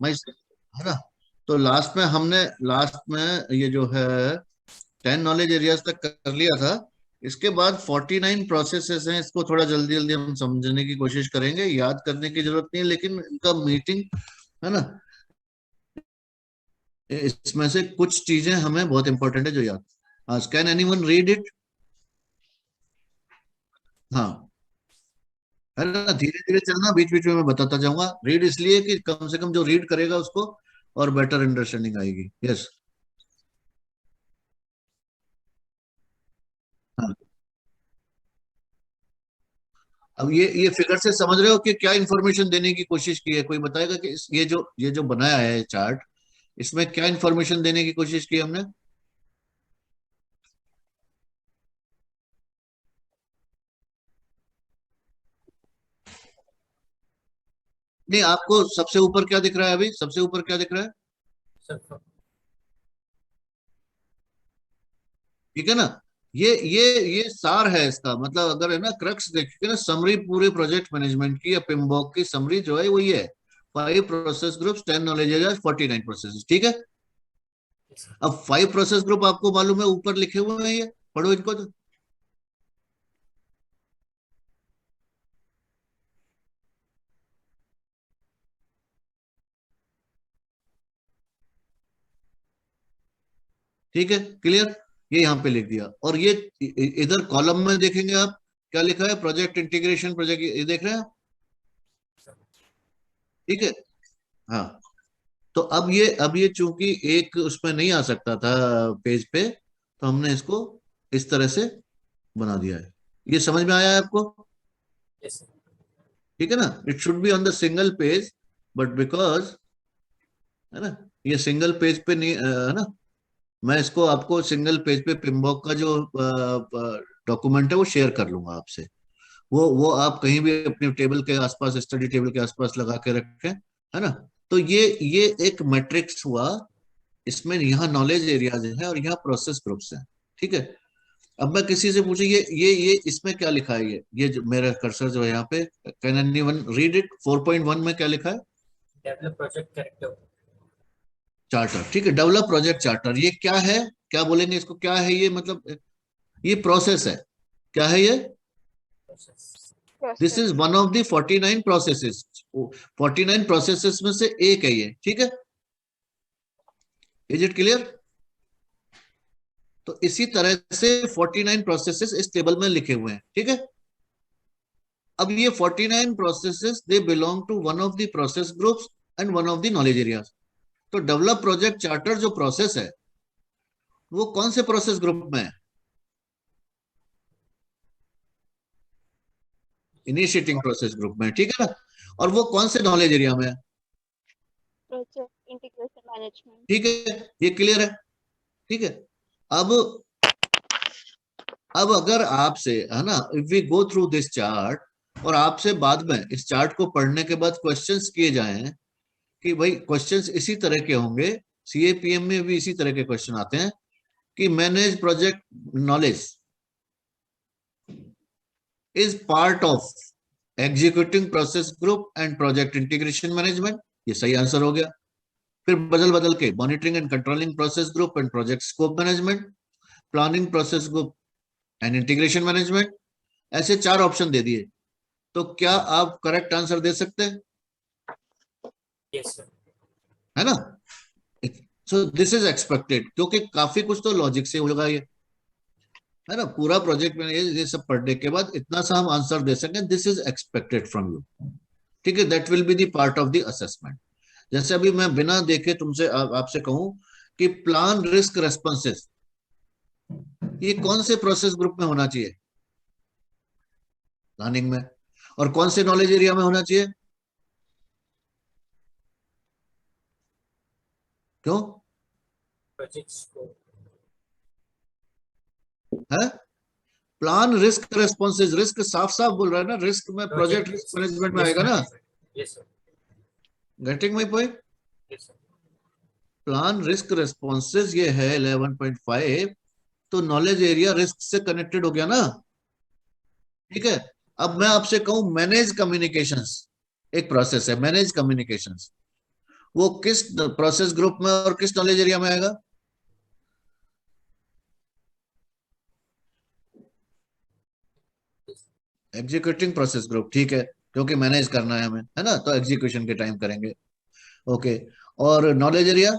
मैं है ना। तो लास्ट में ये जो है 10 नॉलेज एरियाज तक कर लिया था। इसके बाद 49 प्रोसेसेस हैं, इसको थोड़ा जल्दी जल्दी हम समझने की कोशिश करेंगे, याद करने की जरूरत नहीं है, लेकिन इनका मीटिंग है ना, इसमें से कुछ चीजें हमें बहुत इंपॉर्टेंट है जो याद। Can anyone read it? हाँ, है ना, धीरे धीरे चलना, बीच बीच में मैं बताता जाऊंगा। रीड इसलिए कि कम से कम जो रीड करेगा उसको और बेटर अंडरस्टैंडिंग आएगी। यस। हाँ, अब ये फिगर से समझ रहे हो कि क्या इंफॉर्मेशन देने की कोशिश की है? कोई बताएगा कि ये जो बनाया है चार्ट, इसमें क्या इंफॉर्मेशन देने की कोशिश की हमने? नहीं, आपको सबसे ऊपर क्या दिख रहा है? अभी सबसे ऊपर क्या दिख रहा है? सर। ठीक है ना। ये सार है इसका, मतलब अगर है ना क्रक्स देखिए ना, समरी पूरे प्रोजेक्ट मैनेजमेंट की या पिमबॉक की समरी जो है वो ये है। 5 process groups, 10 knowledge areas, 49 process. ठीक है। अब 5 प्रोसेस ग्रुप आपको मालूम है ऊपर लिखे हुए हैं, ये पढ़ो इनको तो। ठीक है, क्लियर। ये यहाँ पे लिख दिया, और ये इधर कॉलम में देखेंगे आप, क्या लिखा है? प्रोजेक्ट इंटीग्रेशन प्रोजेक्ट, ये देख रहे हैं? ठीक है। हाँ, तो अब ये चूंकि एक उसमें नहीं आ सकता था पेज पे, तो हमने इसको इस तरह से बना दिया है। ये समझ में आया है आपको? Yes sir. ठीक है ना। It should be on the single page, but because, है ना, ये सिंगल पेज पे नहीं है ना। मैं इसको आपको सिंगल पेज पे पिमबॉक का जो डॉक्यूमेंट है वो शेयर कर लूंगा आपसे। वो आप कहीं भी अपने टेबल के आसपास, स्टडी टेबल के आसपास लगा के रखें, है ना। तो ये एक मैट्रिक्स हुआ। इसमें यहाँ नॉलेज एरियाज है और यहाँ प्रोसेस ग्रुप्स हैं। ठीक है। अब मैं किसी से पूछे, ये इसमें क्या लिखा है? ये जो मेरा कर्सर जो है यहाँ पे, कैन एनीवन रीड इट? 4.1 में क्या लिखा है? Develop project character. चार्टर। ठीक है, डेवलप प्रोजेक्ट चार्टर। ये क्या है? क्या बोलेंगे इसको? क्या है ये? मतलब ये प्रोसेस है। क्या है ये? This is process. One of the 49 processes. 49 processes में से एक है ये। ठीक है। Is it clear? तो इसी तरह से 49 प्रोसेसेस इस टेबल में लिखे हुए हैं। ठीक है। अब ये 49 processes they belong to one of the process groups and one of the knowledge areas. तो डेवलप प्रोजेक्ट चार्टर जो प्रोसेस है, वो कौन से प्रोसेस ग्रुप में है? इनिशिएटिंग प्रोसेस ग्रुप में, ठीक है ना। और वो कौन से नॉलेज एरिया में है? Project integration management. ठीक है, ये क्लियर है। ठीक है। अब अब अगर आपसे, है ना, if we go through this chart, और आपसे बाद में इस चार्ट को पढ़ने के बाद क्वेश्चंस किए जाएं कि भाई, क्वेश्चंस इसी तरह के होंगे, सीएपीएम में भी इसी तरह के क्वेश्चन आते हैं कि manage project knowledge is part of executing process group and project integration management. ये सही आंसर हो गया। फिर बदल बदल के monitoring and controlling process group and project scope management, planning process group and integration management, ऐसे 4 ऑप्शन दे दिए। तो क्या आप करेक्ट आंसर दे सकते हैं? Yes sir. है ना। सो दिस इज एक्सपेक्टेड, क्योंकि काफी कुछ तो लॉजिक से होगा ये, है ना। पूरा प्रोजेक्ट में ये सब पढ़ने के बाद इतना सा हम आंसर दे सकें, this is expected from you. ठीक है, that will be the part of the assessment. जैसे अभी मैं बिना देखे तुमसे आपसे कहूं कि प्लान रिस्क रेस्पॉन्सेस, ये कौन से प्रोसेस ग्रुप में होना चाहिए? प्लानिंग में। और कौन से नॉलेज एरिया में होना चाहिए? क्यों? प्रोजेक्ट्स को। है। प्लान रिस्क रेस्पॉन्सेज, रिस्क साफ साफ बोल रहा है ना, रिस्क में प्रोजेक्ट प्रोजेक्ट। रिस्क मैनेजमेंट में रिस्क आएगा ना। Management. Yes sir. Getting my point? Yes sir. Plan risk responses ये है 11.5। तो नॉलेज एरिया रिस्क से कनेक्टेड हो गया ना। ठीक है। अब मैं आपसे कहूं मैनेज कम्युनिकेशंस, एक प्रोसेस है मैनेज कम्युनिकेशंस, वो किस प्रोसेस ग्रुप में और किस नॉलेज एरिया में आएगा? एग्जीक्यूटिंग प्रोसेस ग्रुप, ठीक है, क्योंकि मैनेज करना है हमें, है ना, तो एग्जीक्यूशन के टाइम करेंगे। ओके, और knowledge area?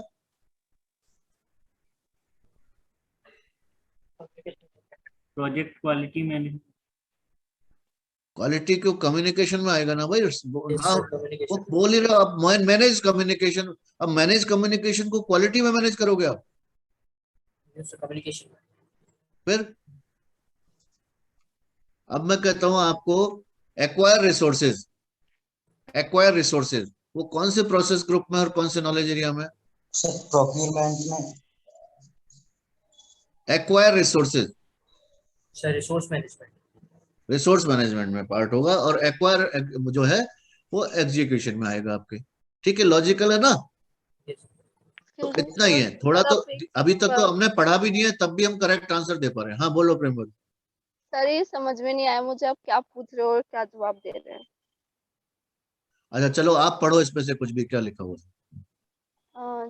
Project quality management. Quality क्यों, कम्युनिकेशन में आएगा ना भाई। Yes, ना sir, वो communication. बोल ही रहा आप, मैनेज कम्युनिकेशन। अब मैनेज कम्युनिकेशन को क्वालिटी में मैनेज करोगे आप? Yes, sir, communication. फिर अब मैं कहता हूं आपको, एक्वायर रिसोर्सेज। एक्वायर रिसोर्सेज वो कौन से प्रोसेस ग्रुप में और कौन से नॉलेज एरिया में? सर प्रोक्योरमेंट में। Acquire resources Sir, resource management. Resource management में पार्ट होगा, और एक्वायर जो है वो एग्जीक्यूशन में आएगा आपके। ठीक है, लॉजिकल है ना? Yes. तो Excuse me, इतना ही sir. है, थोड़ा सर, तो आप एक अभी तक तो बार- हमने पढ़ा भी नहीं है, तब भी हम करेक्ट आंसर दे पा रहे हैं। हाँ बोलो प्रेम बोलो। सर ये समझ में नहीं आया मुझे, आप क्या पूछ रहे हो और क्या जवाब दे रहे हैं। अच्छा चलो आप पढ़ो इसमें से कुछ भी, क्या लिखा हुआ है,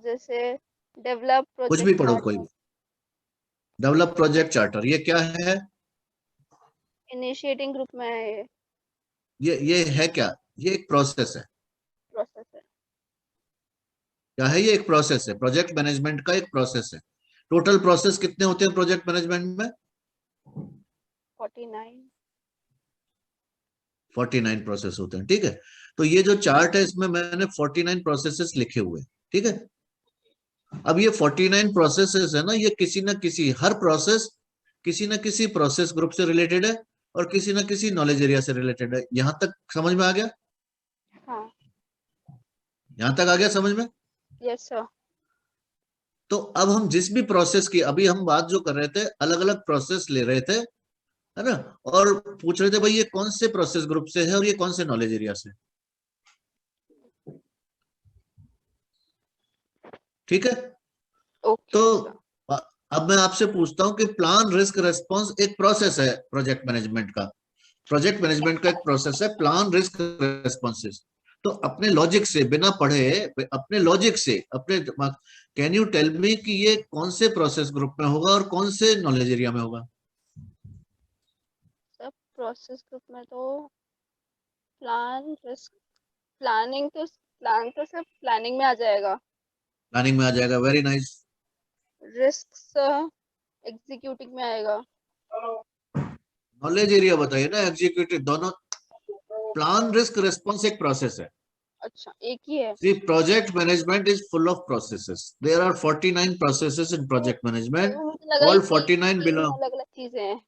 जैसे डेवलप कुछ प्रोजेक्ट भी पढ़ो कोई भी। डेवलप प्रोजेक्ट चार्टर, ये क्या है? इनिशिएटिंग ग्रुप में है, ये है क्या? ये एक प्रोसेस है। प्रोसेस है। क्या है? ये एक प्रोसेस है, प्रोजेक्ट मैनेजमेंट का एक प्रोसेस है। टोटल प्रोसेस कितने होते हैं प्रोजेक्ट मैनेजमेंट में? 49। 49 प्रोसेस होते हैं, ठीक है। तो ये जो चार्ट है इसमें मैंने 49 प्रोसेसेस लिखे हुए हैं, ठीक है। अब ये 49 प्रोसेसेस है ना, ये किसी ना किसी, हर प्रोसेस किसी ना किसी प्रोसेस ग्रुप से रिलेटेड है और किसी ना किसी नॉलेज एरिया से रिलेटेड है। यहां तक समझ में आ गया? हाँ। यहां तक आ गया समझ में? Yes sir. तो अब हम जिस भी प्रोसेस की, अभी हम बात जो कर रहे थे, अलग अलग प्रोसेस ले रहे थे, है ना, और पूछ रहे थे भाई ये कौन से प्रोसेस ग्रुप से है और ये कौन से नॉलेज एरिया से, ठीक है। ओके तो सर। अब मैं आपसे पूछता हूं कि प्लान रिस्क रेस्पॉन्स एक प्रोसेस है प्रोजेक्ट मैनेजमेंट का। प्रोजेक्ट मैनेजमेंट का एक प्रोसेस है प्लान रिस्क रेस्पॉन्सेस। तो अपने लॉजिक से, बिना पढ़े, अपने लॉजिक से, अपने दिमाग, कैन यू टेल मी कि ये कौन से प्रोसेस ग्रुप में होगा और कौन से नॉलेज एरिया में होगा? सर प्रोसेस ग्रुप में तो प्लान रिस्क, प्लान तो सिर्फ प्लानिंग में आ जाएगा। प्लानिंग में आ जाएगा, वेरी नाइस। रिस्क एग्जीक्यूटिंग में आएगा। नॉलेज एरिया बताइए ना, एग्जीक्यूटिव दोनों। प्लान रिस्क रेस्पॉन्स एक प्रोसेस है। अच्छा एक ही है। See, project management is full of processes. There are 49 processes in project management. तो मुझे लगा All ये 49 तीन belong. अलग अलग चीजें हैं।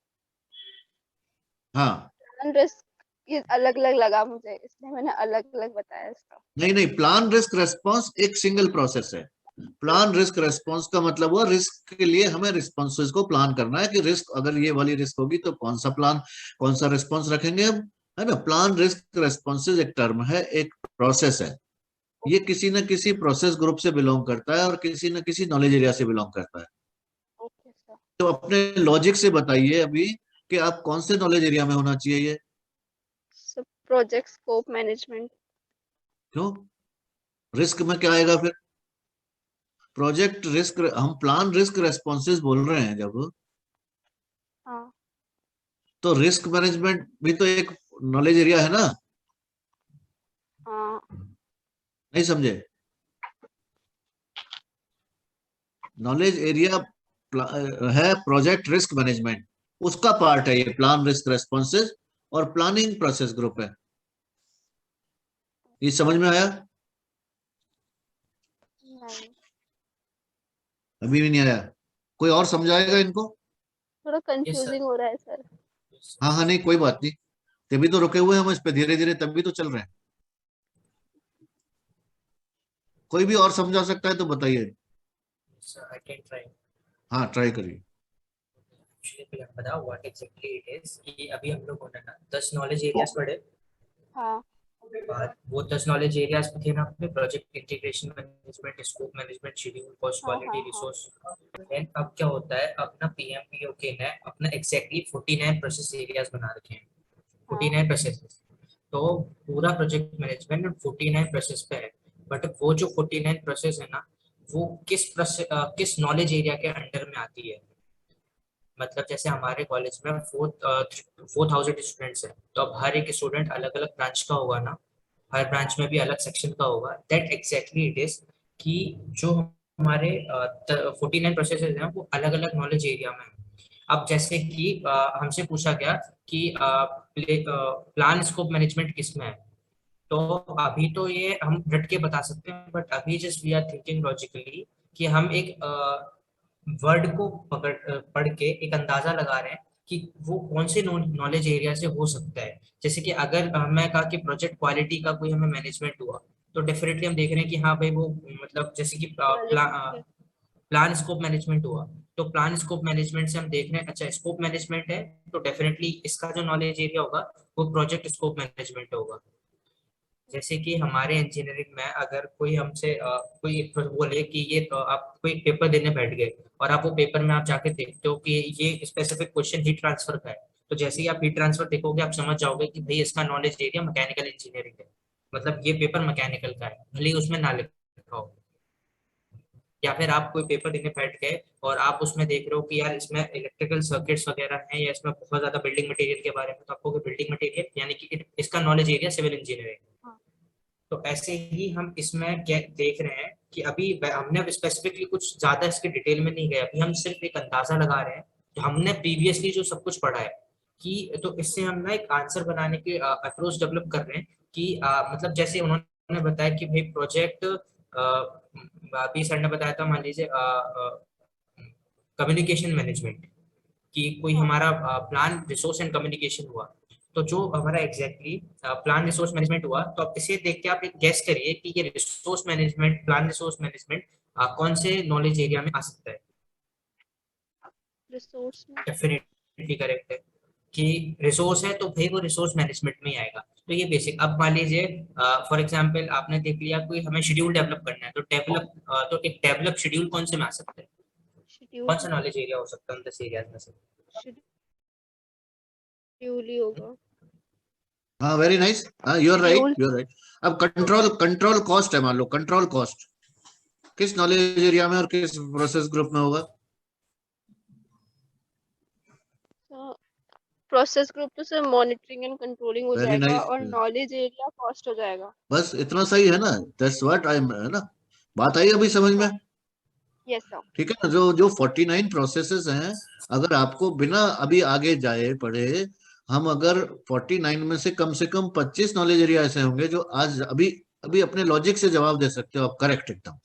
हाँ, प्लान रिस्क ये अलग अलग लगा मुझे, इसलिए मैंने अलग अलग बताया इसका। नहीं नहीं, प्लान रिस्क रेस्पॉन्स एक सिंगल प्रोसेस है। प्लान रिस्क रेस्पॉन्स का मतलब हुआ रिस्क के लिए हमें रिस्पॉन्सेस को प्लान करना है कि रिस्क, अगर ये वाली रिस्क होगी तो कौन सा प्लान, कौन सा रिस्पॉन्स रखेंगे हम, है ना। प्लान रिस्क रेस्पॉन्सेज एक टर्म है, एक प्रोसेस है। ये किसी न किसी प्रोसेस ग्रुप से बिलोंग करता है और किसी न किसी नॉलेज एरिया से बिलोंग करता है। Okay sir. तो अपने लॉजिक से बताइए अभी कि आप कौन से नॉलेज एरिया में होना चाहिए ये? Project scope management. क्यों? रिस्क में क्या आएगा फिर? प्रोजेक्ट रिस्क, हम प्लान रिस्क रेस्पॉन्सेज बोल रहे हैं जब, हाँ। तो रिस्क मैनेजमेंट भी तो एक नॉलेज एरिया है ना। हाँ। नहीं समझे? नॉलेज एरिया है प्रोजेक्ट रिस्क मैनेजमेंट, उसका पार्ट है ये प्लान रिस्क रेस्पॉन्सेज, और प्लानिंग प्रोसेस ग्रुप है। ये समझ में आया? नहीं, अभी भी नहीं आया? कोई और समझाएगा इनको? थोड़ा कंफ्यूजिंग हो रहा है सर। Yes, sir. हाँ हाँ, नहीं कोई बात नहीं, तभी तो रुके हुए हैं हम इस पे, धीरे धीरे तभी तो चल रहे हैं। कोई भी और समझा सकता है तो बताइए। Yes, sir, I can try. हाँ ट्राई करिए। Actually, पहले हम बताओ what exactly it is कि अभी हम लोगों ने ना 10 नॉलेज एरियाज पढ़े। हाँ। और वो 10 नॉलेज एरियाज पे थे ना अपने project integration management, scope management, schedule, cost, हाँ, क्वालिटी, हाँ, रिसोर्स। देन अब क्या होता है, अपना पीएमपीओके ने अपना एग्जैक्टली 49 प्रोसेस एरियाज बना रखे हैं। 49 प्रोसेस। तो पूरा प्रोजेक्ट मैनेजमेंट 49 प्रोसेस पे है। बट वो जो 49 प्रोसेस है ना, वो किस नॉलेज एरिया के अंडर में आती है। मतलब जैसे हमारे कॉलेज में 4,000 स्टूडेंट्स हैं, तो अब हर एक स्टूडेंट अलग अलग ब्रांच का होगा ना, हर ब्रांच में भी अलग सेक्शन का होगा। दैट एग्जैक्टली इट इज कि जो हमारे 49 प्रोसेसेस हैं वो अलग अलग नॉलेज एरिया में हैं। अब जैसे कि हमसे पूछा गया कि प्लान स्कोप मैनेजमेंट किस में है, तो अभी तो ये हम रट के बता सकते हैं, बट अभी just we are thinking logically कि हम एक वर्ड को पढ़ के एक अंदाजा लगा रहे हैं कि वो कौन से नॉलेज एरिया से हो सकता है। जैसे कि अगर मैं कहा कि प्रोजेक्ट क्वालिटी का कोई हमें मैनेजमेंट हुआ, तो डेफिनेटली हम देख रहे हैं कि हाँ भाई वो मतलब जैसे कि Quality- प्लान स्कोप मैनेजमेंट हुआ, तो प्लान स्कोप मैनेजमेंट से हम देख रहे हैं अच्छा स्कोप मैनेजमेंट है, तो डेफिनेटली इसका जो नॉलेज एरिया होगा वो प्रोजेक्ट स्कोप मैनेजमेंट होगा। जैसे कि हमारे इंजीनियरिंग में अगर कोई हमसे कोई बोले कि ये आप कोई पेपर देने बैठ गए, और आप वो पेपर में आप जाके देखते हो कि ये स्पेसिफिक क्वेश्चन हीट ट्रांसफर का है, तो जैसे ही आप हीट ट्रांसफर देखोगे आप समझ जाओगे कि भाई इसका नॉलेज एरिया मैकेनिकल इंजीनियरिंग है, मतलब ये पेपर मैकेनिकल का है, भले ही उसमें ना लिखा हो। या फिर आप कोई पेपर देने बैठ गए और आप उसमें देख रहे हो कि यार इसमें इलेक्ट्रिकल सर्किट्स वगैरह हैं, या इसमें बहुत ज्यादा बिल्डिंग मटेरियल के बारे में, तो आपको बिल्डिंग मटेरियल यानी कि इसका नॉलेज एरिया सिविल इंजीनियरिंग। हाँ। तो ऐसे ही हम इसमें देख रहे हैं कि अभी हमने अब स्पेसिफिकली कुछ ज्यादा इसके डिटेल में नहीं गए, अभी हम सिर्फ एक अंदाजा लगा रहे हैं जो हमने प्रीवियसली जो सब कुछ पढ़ा है कि, तो इससे हम ना एक आंसर बनाने की अप्रोच डेवलप कर रहे हैं कि मतलब जैसे उन्होंने बताया कि भाई प्रोजेक्ट अभी सर ने बताया था, मान लीजिए कम्युनिकेशन मैनेजमेंट, कि कोई हाँ। हमारा प्लान रिसोर्स एंड कम्युनिकेशन हुआ, तो जो हमारा एग्जैक्टली प्लान रिसोर्स मैनेजमेंट हुआ, तो आप इसे देख के आप एक गेस करिए कि ये resource management, plan resource management कौन से नॉलेज एरिया में आ सकता है। रिसोर्स में डेफिनेटली करेक्ट है कि रिसोर्स है तो भाई वो रिसोर्स मैनेजमेंट में ही आएगा। तो ये बेसिक, अब मान लीजिए फॉर एग्जांपल आपने देख लिया कोई हमें शेड्यूल डेवलप करना है, तो एक डेवलप शेड्यूल कौन से में आ सकता है, शेड्यूल कौन सा नॉलेज एरिया हो सकता है उन 10 एरियाज में से। शेड्यूल ही होगा। हाँ वेरी नाइस, हाँ you are right, schedule you are right. अब कंट्रोल कॉस्ट है, मान लो कंट्रोल कॉस्ट किस नॉलेज एरिया में और किस प्रोसेस ग्रुप में होगा? प्रोसेस ग्रुप तो सिर्फ मॉनिटरिंग एंड कंट्रोलिंग हो वेरी जाएगा, नाइस, और नॉलेज एरिया कॉस्ट हो जाएगा। बस इतना सही है ना, दैट्स व्हाट आई एम, है ना, बात आई अभी समझ में? Yes sir. ठीक है ना, जो जो 49 प्रोसेसेस हैं, अगर आपको बिना अभी आगे जाए पढ़े, हम अगर 49 में से कम 25 नॉलेज एरिया ऐसे होंगे जो आज अभी अभी अपने लॉजिक से जवाब दे सकते हो आप करेक्ट एकदम,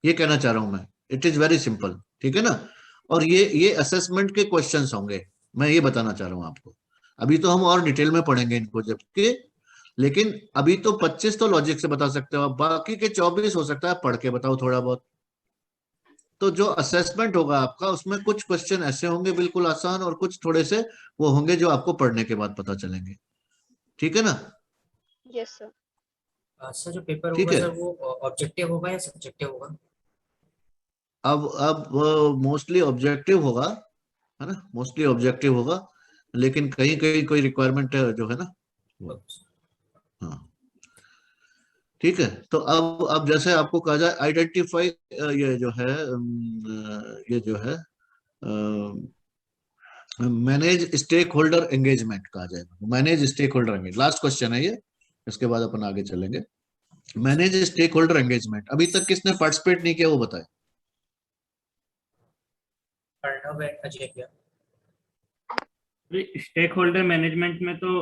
ये कहना चाह रहा हूं मैं। इट इज वेरी सिंपल, ठीक है ना। और ये असेसमेंट के क्वेश्चंस होंगे, मैं ये बताना चाह रहा हूं आपको। अभी तो हम और डिटेल में पढ़ेंगे इनको जबकि, लेकिन अभी तो 25 तो लॉजिक से बता सकते हो आप, बाकी के 24 हो सकता है पढ़ के बताओ थोड़ा बहुत। तो जो असेसमेंट होगा आपका, उसमें कुछ क्वेश्चन ऐसे होंगे बिल्कुल आसान, और कुछ थोड़े से वो होंगे जो आपको पढ़ने के बाद पता चलेंगे, ठीक है ना। Yes sir. सर जो पेपर ठीक होगा है, सर वो ऑब्जेक्टिव होगा या सब्जेक्टिव होगा। अब मोस्टली ऑब्जेक्टिव होगा, है ना, मोस्टली ऑब्जेक्टिव होगा, लेकिन कहीं कहीं कोई रिक्वायरमेंट जो है ना वो, हाँ ठीक है। तो अब जैसे आपको कहा जाए आइडेंटिफाई, ये जो है ये जो है मैनेज स्टेक होल्डर एंगेजमेंट कहा जाएगा, manage stakeholder engage, last question है ये, इसके बाद अपन आगे चलेंगे। मैनेज स्टेक होल्डर एंगेजमेंट, अभी तक किसने पार्टिसिपेट नहीं किया वो बताए। अर्णव एंड अजय क्या। स्टेक होल्डर मैनेजमेंट में तो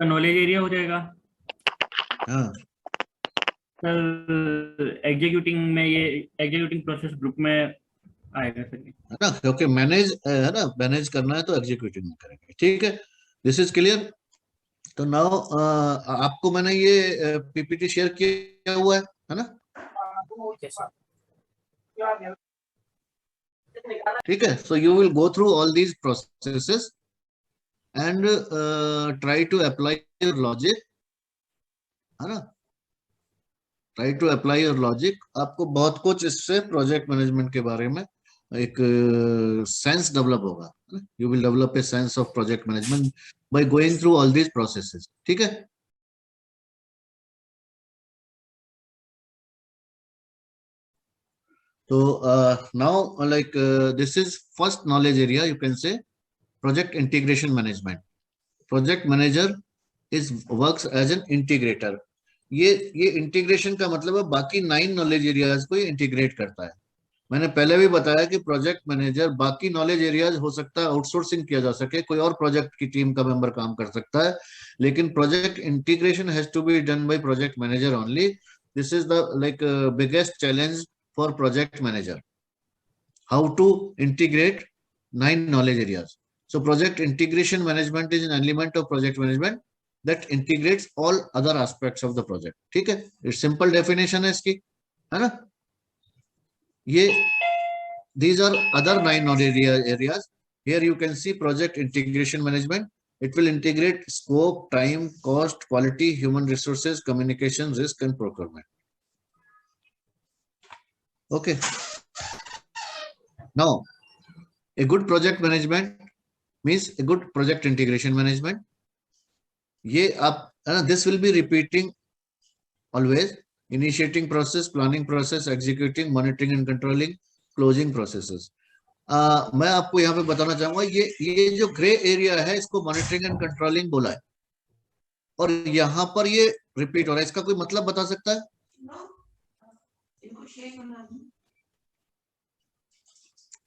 नॉलेज एरिया हो जाएगा हाँ सर, एग्जीक्यूटिंग में ये एग्जीक्यूटिंग प्रोसेस ग्रुप में आएगा सर। है ना, क्योंकि मैनेज है ना, मैनेज करना है तो एग्जीक्यूटिव में करेंगे, ठीक है। This is clear. तो नाउ आपको मैंने ये पीपीटी शेयर किया हुआ है ना, ठीक है। So you will go through all these processes and try to apply your logic, है ना, try to apply your logic. आपको बहुत कुछ इससे प्रोजेक्ट मैनेजमेंट के बारे में एक सेंस डेवलप होगा, you will develop a sense of project management by going through all these processes, ठीक है। So now, this is first knowledge area, you can say project integration management. Project manager works as an integrator. ये integration का मतलब है बाकी 9 knowledge areas को integrate करता है. मैंने पहले भी बताया कि प्रोजेक्ट मैनेजर बाकी नॉलेज एरियाज हो सकता है आउटसोर्सिंग किया जा सके, कोई और प्रोजेक्ट की टीम का मेंबर काम कर सकता है, लेकिन project integration has to be done by project manager only. This is the biggest challenge for project manager, how to integrate 9 knowledge areas. So project integration management is an element of project management that integrates all other aspects of the project. ठीक है, it's simple definition है इसकी, है ना. ये these are other 9 knowledge areas. Here you can see project integration management. It will integrate scope, time, cost, quality, human resources, communication, risk and procurement. Okay. Now, a good project management means a good project integration management. ये आप, this will be repeating always. Initiating process, planning process, executing, monitoring and controlling, closing processes. मैं आपको यहाँ पे बताना चाहूंगा, ये जो ग्रे एरिया है इसको मॉनिटरिंग एंड कंट्रोलिंग बोला है, और यहाँ पर ये रिपीट हो रहा है. इसका कोई मतलब बता सकता है?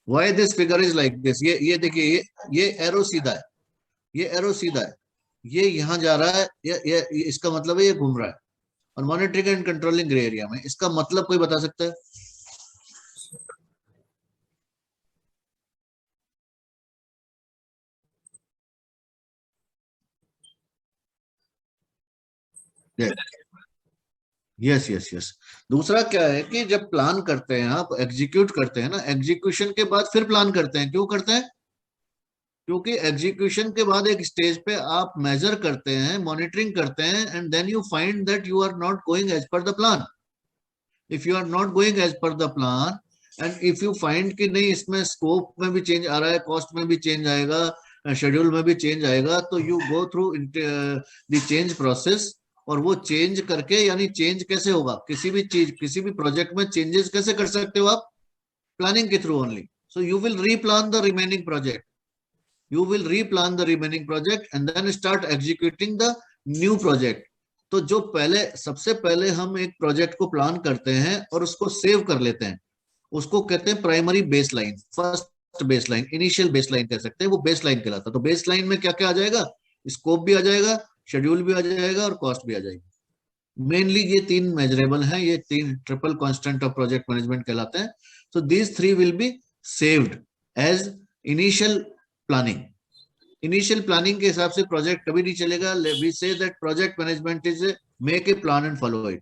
Why this figure is like this? ये देखिए, ये एरो सीधा है, ये एरो सीधा है, ये यहाँ जा रहा है, ये इसका मतलब है ये घूम रहा है. और monitoring and controlling grey area में, इसका मतलब कोई बता सकता है? Yes yes yes. दूसरा क्या है कि जब प्लान करते हैं आप, एग्जीक्यूट करते हैं ना, एग्जीक्यूशन के बाद फिर प्लान करते हैं. क्यों करते हैं? क्योंकि एग्जीक्यूशन के बाद एक स्टेज पे आप मेजर करते हैं, मॉनिटरिंग करते हैं, and then you find that you are not going as per the plan. If you are not going as per the plan and if you find कि नहीं, इसमें स्कोप में भी चेंज आ रहा है, कॉस्ट में भी चेंज आएगा, शेड्यूल में भी चेंज आएगा, तो you go through the change process. और वो चेंज करके, यानी चेंज कैसे होगा, किसी भी चीज, किसी भी प्रोजेक्ट में चेंजेस कैसे कर सकते हो आप? प्लानिंग के through only. So you will replan the remaining project, you will replan the remaining project and then start executing the new project. तो जो पहले, सबसे पहले हम एक प्रोजेक्ट को प्लान करते हैं और उसको सेव कर लेते हैं, उसको कहते हैं primary baseline, first baseline, initial baseline कह सकते हैं, वो बेसलाइन कहलाता है. तो बेसलाइन में क्या क्या आ जाएगा? स्कोप भी आ जाएगा, शेड्यूल भी आ जाएगा और कॉस्ट भी आ जाएगी. मेनली ये 3 मेजरेबल हैं, ये 3 triple constant of project management कहलाते हैं. So these 3 will be saved as initial planning. Initial planning के हिसाब से प्रोजेक्ट कभी नहीं चलेगा. We say that project management is make a plan and follow it.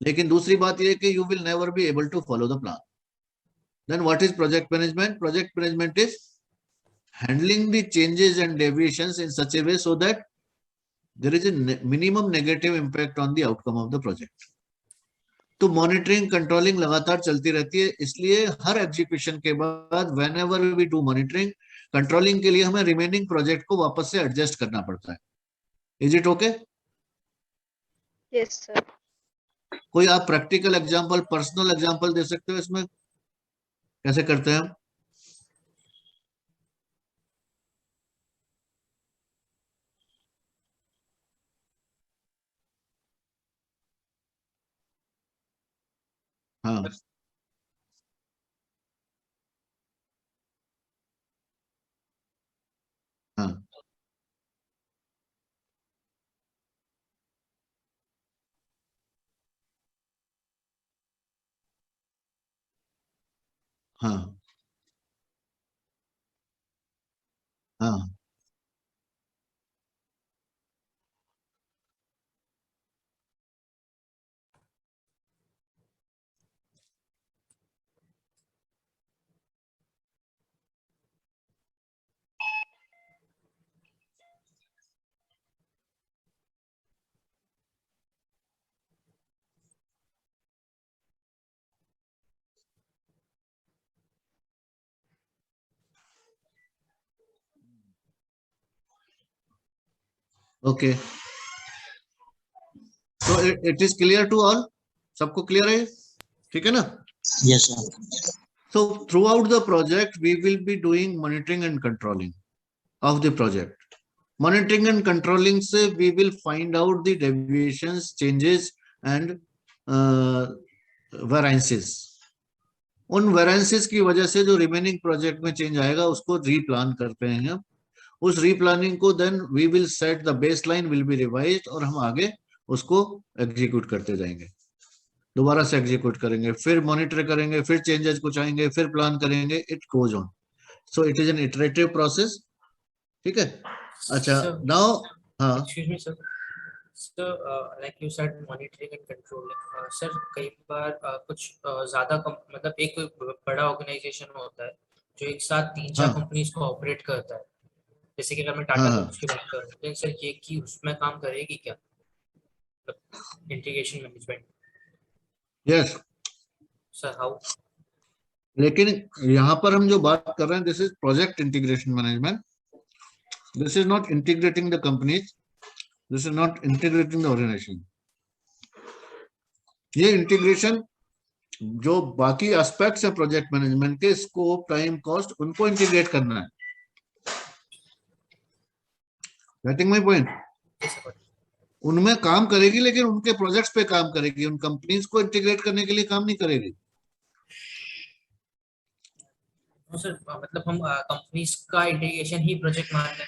लेकिन दूसरी बात यह है कि you will never be able to follow the plan. Then what is project management? Project management is handling the changes and deviations in such a way so that there is a minimum negative impact on the outcome of the project. तो monitoring controlling लगातार चलती रहती है. इसलिए हर execution के बाद whenever we do monitoring controlling के लिए हमें रिमेनिंग प्रोजेक्ट को वापस से एडजस्ट करना पड़ता है. Is it okay? Yes sir. कोई आप प्रैक्टिकल एग्जांपल, पर्सनल एग्जांपल दे सकते हो इसमें कैसे करते हैं हम? हाँ हाँ हाँ हाँ. ओके, तो it is clear to all. सबको क्लियर है? ठीक है ना? Yes, sir. So throughout the project, we will be doing monitoring and controlling of the project. Monitoring and controlling से we will find out the deviations, changes and variances. उन variances की वजह से जो रिमेनिंग प्रोजेक्ट में change आएगा उसको replan करते हैं हम. उस रीप्लानिंग को then we will set the baseline will be revised और हम आगे उसको एग्जीक्यूट करते जाएंगे. दोबारा से एग्जीक्यूट करेंगे, फिर मॉनिटर करेंगे, फिर चेंजेस कुछ आएंगे, फिर प्लान करेंगे. It goes on. So it is an iterative process. ठीक है. अच्छा, नाउ हाँ, Excuse me, sir. So, like you said, monitoring and controlling. Sir, कई बार कुछ ज्यादा मतलब एक कोई बड़ा ऑर्गेनाइजेशन होता है जो एक साथ 3-4 हाँ. कंपनीज को ऑपरेट करता है. जैसे कि अगर मैं हाँ, टाटा हाँ. ग्रुप की बात करूँ तो सर ये कि उसमें काम करेगी क्या integration management? Yes. Sir how? लेकिन यहाँ पर हम जो बात कर रहे हैं, this is project integration management. This is not integrating the companies, this is not integrating the organization. ये इंटीग्रेशन जो बाकी एस्पेक्ट्स है प्रोजेक्ट मैनेजमेंट के, स्कोप, टाइम, कॉस्ट, उनको इंटीग्रेट करना है. Getting my point? उनमें काम करेगी लेकिन उनके प्रोजेक्ट्स पे काम करेगी, उन कंपनीज को इंटीग्रेट करने के लिए काम नहीं करेगी. सर मतलब हम कंपनीज का इंटीग्रेशन ही प्रोजेक्ट मान लें.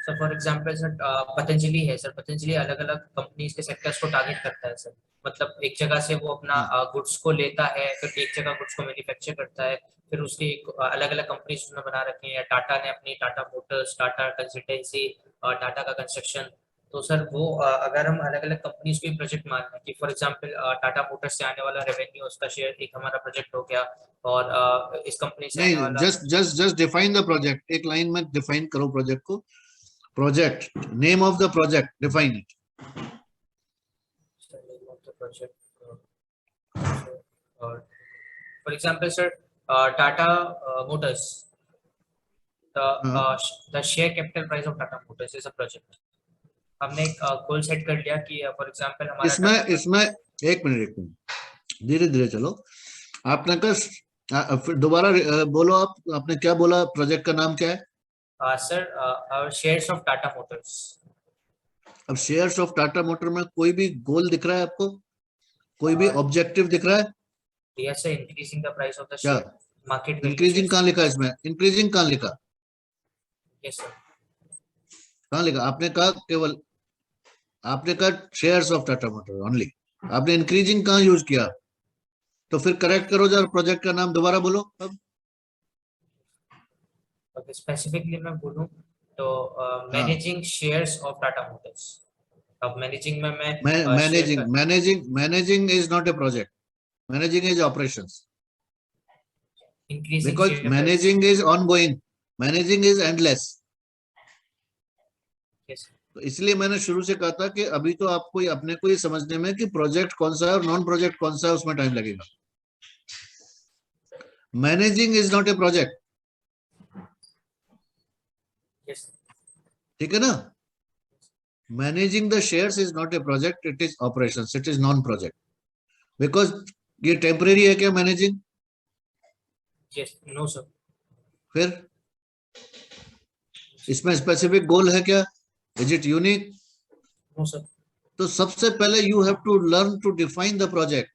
Sir for example sir Patanjali है. सर पतंजलि अलग अलग कंपनीज के सेक्टर्स को टारगेट करता है. सर मतलब एक जगह से वो अपना गुड्स को लेता है, फिर एक जगह गुड्स को मैन्युफैक्चर करता है, फिर उसकी अलग अलग कंपनीज उसने बना रखी है. टाटा ने अपनी टाटा मोटर्स, टाटा कंसल्टेंसी और टाटा का कंस्ट्रक्शन. तो सर वो अगर हम अलग अलग कंपनीज को प्रोजेक्ट मान लें कि फॉर एग्जांपल टाटा मोटर्स से आने वाला रेवेन्यू उसका शेयर एक हमारा प्रोजेक्ट हो गया और इस कंपनी से आने नहीं, वाला. Just define the project. एक लाइन में डिफाइन करो प्रोजेक्ट को. Project, name of the project, define it. For example sir Tata Motors, the share capital price of Tata Motors is a project. हमने एक गोल सेट कर लिया कि फॉर एग्जांपल हमारा इसमें एक मिनट धीरे धीरे चलो. आपने कहा, फिर दोबारा बोलो. आपने क्या बोला? प्रोजेक्ट का नाम क्या है? Sir shares of Tata Motors. अब शेयर्स ऑफ टाटा मोटर में कोई भी गोल दिख रहा है आपको? कोई भी ऑब्जेक्टिव दिख रहा है? Yes sir, increasing the price of the क्या शेयर मार्केट. इंक्रीजिंग कहाँ लिखा है इसमें? इंक्रीजिंग कहाँ लिखा? Yes sir. कहाँ लिखा? आपने कहा केवल, आपने कहा shares of Tata motor only. आपने इंक्रीजिंग कहाँ यूज किया? तो फिर करेक्ट करो जरा, प्रोजेक्ट का नाम दोबारा बोलो. अब स्पेसिफिकली मैं बोलूं तो managing shares of Tata Motors. अब मैनेजिंग में मैं managing is not a project. Managing is operations. Increasing because managing is ongoing, managing is endless. तो इसलिए मैंने शुरू से कहा था कि अभी तो आपको अपने को ये समझने में कि प्रोजेक्ट कौन सा है और नॉन प्रोजेक्ट कौन सा है, उसमें टाइम लगेगा. Managing is not a project. ठीक है ना? Managing the shares is not a project, it is operations, it is non project. Because ये टेम्परेरी है क्या मैनेजिंग? No sir. फिर इसमें स्पेसिफिक गोल है क्या? Is it unique? No sir. तो सबसे पहले you have to learn to define the project.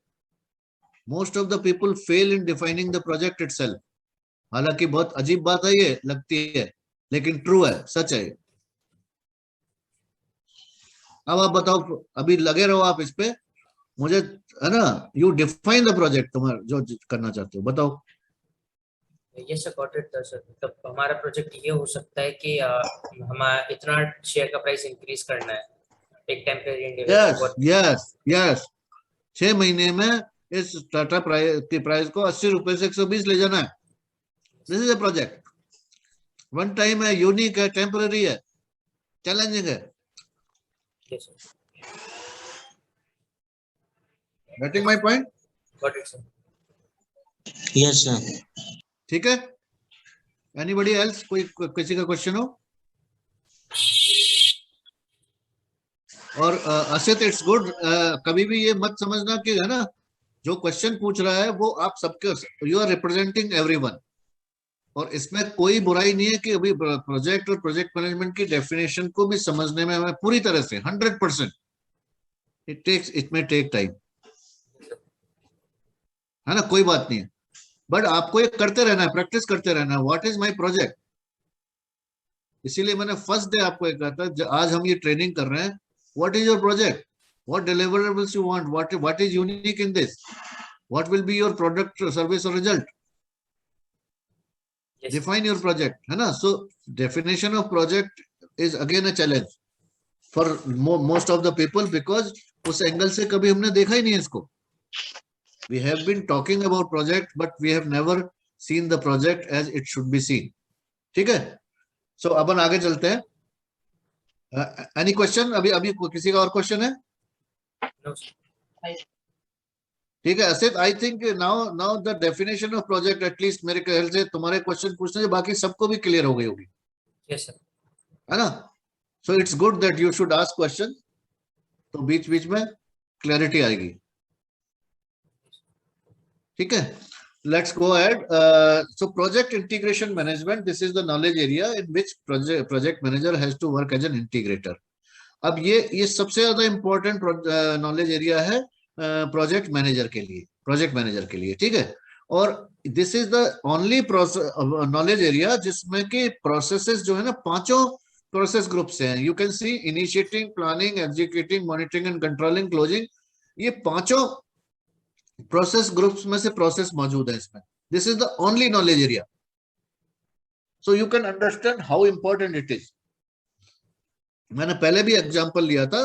Most of the people fail in defining the project itself. हालांकि बहुत अजीब बात है ये, लगती है, लेकिन ट्रू है, सच है. अब आप बताओ, अभी लगे रहो आप इस पे, मुझे है ना, यू डिफाइन द प्रोजेक्ट, तुम्हारा जो करना चाहते हो बताओ. Yes sir, got it sir. मतलब हमारा प्रोजेक्ट ये हो सकता है कि हमारा इतना शेयर का प्राइस इंक्रीज करना है एक टेम्परेरी इंडिविजुअल. Yes yes. 6 महीने में इस टाटा की प्राइस को 80 रुपए से 120 ले जाना है. This is a project. One time है, यूनिक है, टेम्परेरी है, चैलेंजिंग है. Yes sir. Getting my point? Got it sir. Yes, sir. ठीक है. Anybody else? कोई किसी का क्वेश्चन हो? और असित, इट्स गुड. कभी भी ये मत समझना कि है ना जो क्वेश्चन पूछ रहा है वो आप सबके, यू आर रिप्रेजेंटिंग एवरीवन, और इसमें कोई बुराई नहीं है कि अभी प्रोजेक्ट और प्रोजेक्ट मैनेजमेंट की डेफिनेशन को भी समझने में हमें पूरी तरह से 100%, इट में टेक टाइम, है ना, कोई बात नहीं है, बट आपको ये करते रहना है, प्रैक्टिस करते रहना है, व्हाट इज माय प्रोजेक्ट। इसीलिए मैंने फर्स्ट डे आपको एक कहा था, आज हम ये ट्रेनिंग कर रहे हैं, what is your project, what deliverables you want, what is unique in this, what will be your product service और result, Yes. define your project, है ना। So definition of project is again a challenge for most of the people, because उस angle से कभी हमने देखा ही नहीं है इसको। We have been talking about project, but we have never seen the project as it should be seen. ठीक है, so अपन आगे चलते हैं। Any question? अभी किसी का और क्वेश्चन है? No, sir. ठीक है Asit, I think now the definition of project at least मेरे ख्याल से तुम्हारे क्वेश्चन पूछने से बाकी सबको भी क्लियर हो गई होगी, Yes, sir. है ना। So it's good that you should ask question, तो बीच बीच में क्लैरिटी आएगी। ठीक है, let's go ahead. So project integration management, this is the knowledge area in which project manager has to work as an integrator. अब ये सबसे ज्यादा इंपॉर्टेंट नॉलेज एरिया है प्रोजेक्ट मैनेजर के लिए, ठीक है। और this is the only knowledge area जिसमें कि प्रोसेसेस जो है ना, पांचों प्रोसेस ग्रुप्स हैं। You can see initiating, planning, executing, monitoring and controlling, closing, ये पांचों प्रोसेस ग्रुप्स में से प्रोसेस मौजूद है इसमें। This is the only knowledge area, so you can understand how important it is. मैंने पहले भी एग्जांपल लिया था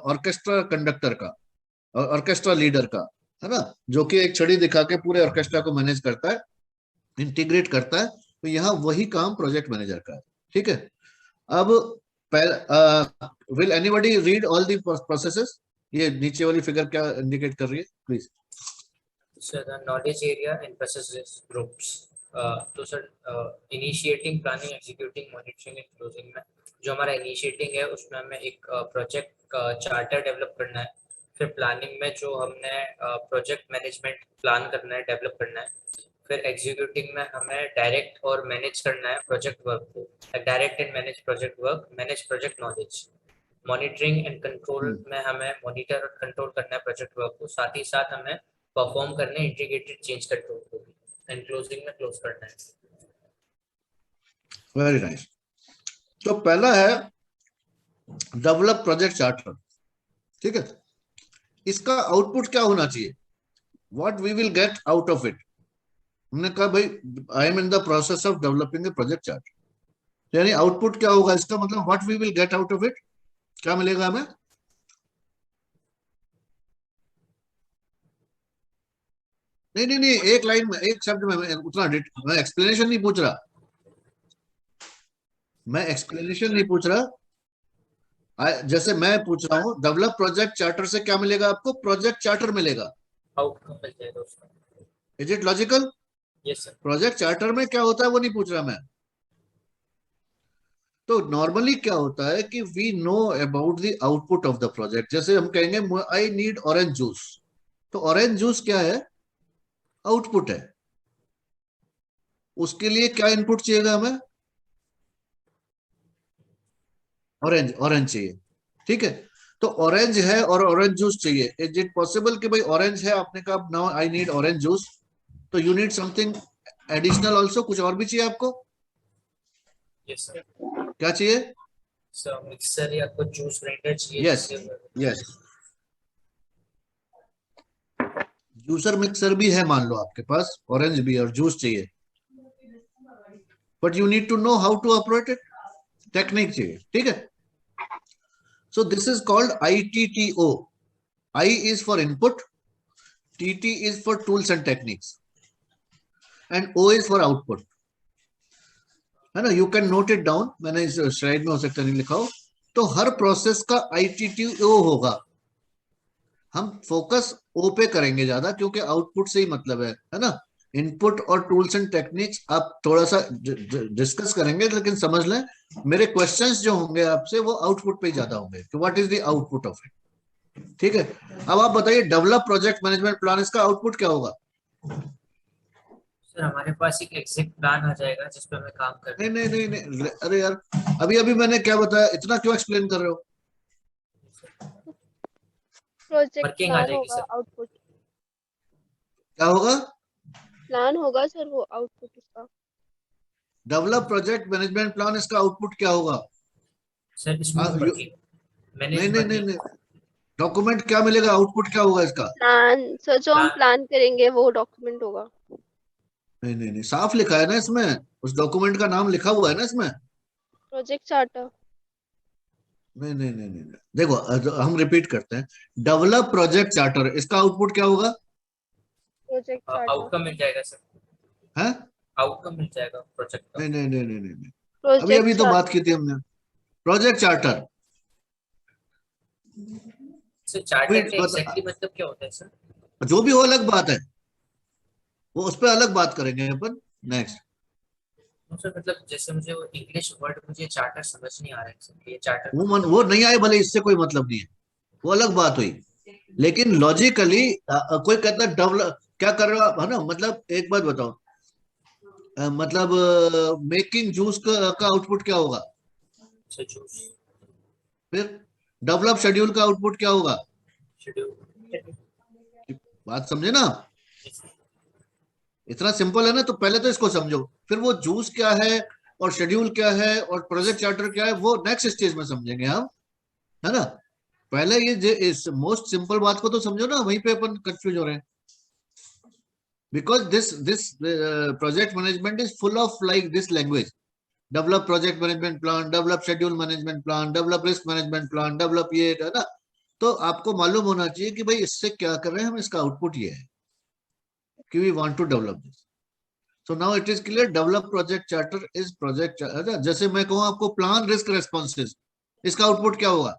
ऑर्केस्ट्रा कंडक्टर का, ऑर्केस्ट्रा लीडर का, है ना, जो कि एक छड़ी दिखा के पूरे ऑर्केस्ट्रा को मैनेज करता है, इंटीग्रेट करता है। तो यहाँ वही काम प्रोजेक्ट मैनेजर का है, ठीक है। अब will anybody read all the processes? ये नीचे वाली फिगर क्या इंडिकेट कर रही है, please? So the knowledge area and processes groups. तो sir initiating, planning, executing, monitoring and closing में जो हमारा इनिशिएटिंग है उसमें हमें एक प्रोजेक्ट चार्टर डेवलप करना है। फिर प्लानिंग में जो हमने प्रोजेक्ट मैनेजमेंट प्लान करना है, डेवलप करना है। फिर एग्जीक्यूटिंग में हमें डायरेक्ट और मैनेज करना है प्रोजेक्ट वर्क को, direct and manage project work, manage project knowledge. Monitoring and control में हमें मॉनिटर और कंट्रोल करना है प्रोजेक्ट वर्क को, साथ ही साथ हमें परफॉर्म करना है इंटीग्रेटेड चेंज कंट्रोल को भी, एंड क्लोजिंग में क्लोज करना है। Very nice. तो पहला है डेवलप प्रोजेक्ट चार्टर, ठीक है। इसका आउटपुट क्या होना चाहिए, what we will get out of it. हमने कहा भाई I am in the process of developing a project chart, यानी आउटपुट क्या होगा इसका मतलब, what we will get out of it, क्या मिलेगा हमें। नहीं, एक लाइन में, एक शब्द में, उतना मैं एक्सप्लेनेशन नहीं पूछ रहा, जैसे मैं पूछ रहा हूँ डेवलप प्रोजेक्ट चार्टर से क्या मिलेगा आपको, प्रोजेक्ट चार्टर मिलेगा, आउटकम मिल जाएगा उसका। Is it logical? Yes sir. Project charter में क्या होता है वो नहीं पूछ रहा मैं। तो नॉर्मली क्या होता है कि we know about the output of the project. जैसे हम कहेंगे आई नीड ऑरेंज जूस, तो ऑरेंज जूस क्या है, आउटपुट है। उसके लिए क्या इनपुट चाहिएगा हमें, ऑरेंज चाहिए, ठीक है। तो ऑरेंज है और ऑरेंज जूस चाहिए। इज इट पॉसिबल कि भाई ऑरेंज है, आपने कहा now I need orange juice, तो you need something additional also, कुछ और भी चाहिए आपको। Yes sir. क्या चाहिए सर? मिक्सर या कुछ जूस ग्राइंडर चाहिए। यस जूसर मिक्सर भी है मान लो आपके पास, ऑरेंज भी और जूस चाहिए, but you need to know how to operate it, technique चाहिए, ठीक है। So this is called ITTO। I is for input, TT is for tools and techniques, and O is for output, है ना। You can note it down, मैंने इस slide में हो सकता नहीं लिखा हो। तो हर प्रोसेस का ITTO होगा। हम फोकस O पे करेंगे ज्यादा, क्योंकि आउटपुट से ही मतलब है ना। इनपुट और टूल्स एंड टेक्निक्स आप थोड़ा सा डिस्कस करेंगे, लेकिन समझ लें मेरे क्वेश्चंस जो होंगे आपसे वो आउटपुट पे ही ज्यादा होंगे कि what is the output of it. ठीक है, अब आप बताइए डेवलप प्रोजेक्ट मैनेजमेंट प्लान, इसका आउटपुट क्या होगा? सर हमारे पास एक एग्जैक्ट प्लान आ जाएगा जिस पे हमें काम करना नहीं है। नहीं नहीं नहीं, अरे यार अभी अभी मैंने क्या बताया, इतना क्यों एक्सप्लेन कर रहे हो? प्रोजेक्ट वर्किंग आ प्लान जाएगी होगा, सर। आउटपुट क्या होगा? प्लान होगा सर, वो आउटपुट उसका। डेवलप प्रोजेक्ट मैनेजमेंट प्लान, इसका आउटपुट क्या होगा? सर स्मूथ वर्किंग, नहीं मैनेज नहीं नहीं नहीं, वर्किंग। डॉक्यूमेंट क्या मिलेगा, आउटपुट क्या होगा इसका? प्लान सर, जो हम प्लान, प्लान करेंगे वो डॉक्यूमेंट होगा। नहीं नहीं नहीं, साफ लिखा है ना इसमें, उस डॉक्यूमेंट का नाम लिखा हुआ है ना इसमें। Project charter. नहीं नहीं नहीं नहीं नहीं। देखो हम रिपीट करते हैं, डेवलप प्रोजेक्ट चार्टर, इसका आउटपुट क्या होगा? Project charter. आउटकम मिल जाएगा सर। है? आउटकम मिल जाएगा प्रोजेक्ट का। नहीं नहीं नहीं नहीं नहीं नहीं, अभी प्रोजेक्ट अभी तो बात चार्टर। की थी हमने, प्रोजेक्ट चार्टर। सर चार्टर का एग्जैक्टली मतलब क्या होता है सर? जो भी हो अलग बात है, वो उस पर अलग बात करेंगे अपन नेक्स्ट। तो सर मतलब जैसे मुझे वो इंग्लिश वर्ड, मुझे चार्टर समझ नहीं आ रहा है सर, ये चार्टर वो मतलब। वो नहीं आए भले, इससे कोई मतलब नहीं है, वो अलग बात हुई। लेकिन लॉजिकली कोई कहता है डेवलप क्या कर रहा है ना, मतलब एक बात बताओ, मतलब मेकिंग जूस का आउटपुट क्या होगा? सर जूस, फिर डेवलप शेड्यूल का आउटपुट क्या होगा? शेड्यूल। बात समझे ना? इतना सिंपल है ना, तो पहले तो इसको समझो, फिर वो जूस क्या है और शेड्यूल क्या है और प्रोजेक्ट चार्टर क्या है, वो नेक्स्ट स्टेज में समझेंगे हम, है ना? पहले ये इस मोस्ट सिंपल बात को तो समझो ना, वहीं पे अपन कंफ्यूज हो रहे हैं। Because this project management is full of like this language, develop project management plan, develop schedule management plan, develop risk management plan, develop ये, है ना? तो आपको मालूम होना चाहिए कि भाई इससे क्या कर रहे हैं हम, इसका आउटपुट ये है कि we want to develop this. So now it is clear, develop project charter is project, जैसे मैं कहूं आपको प्लान रिस्क रेस्पॉन्सेज, इसका आउटपुट क्या होगा?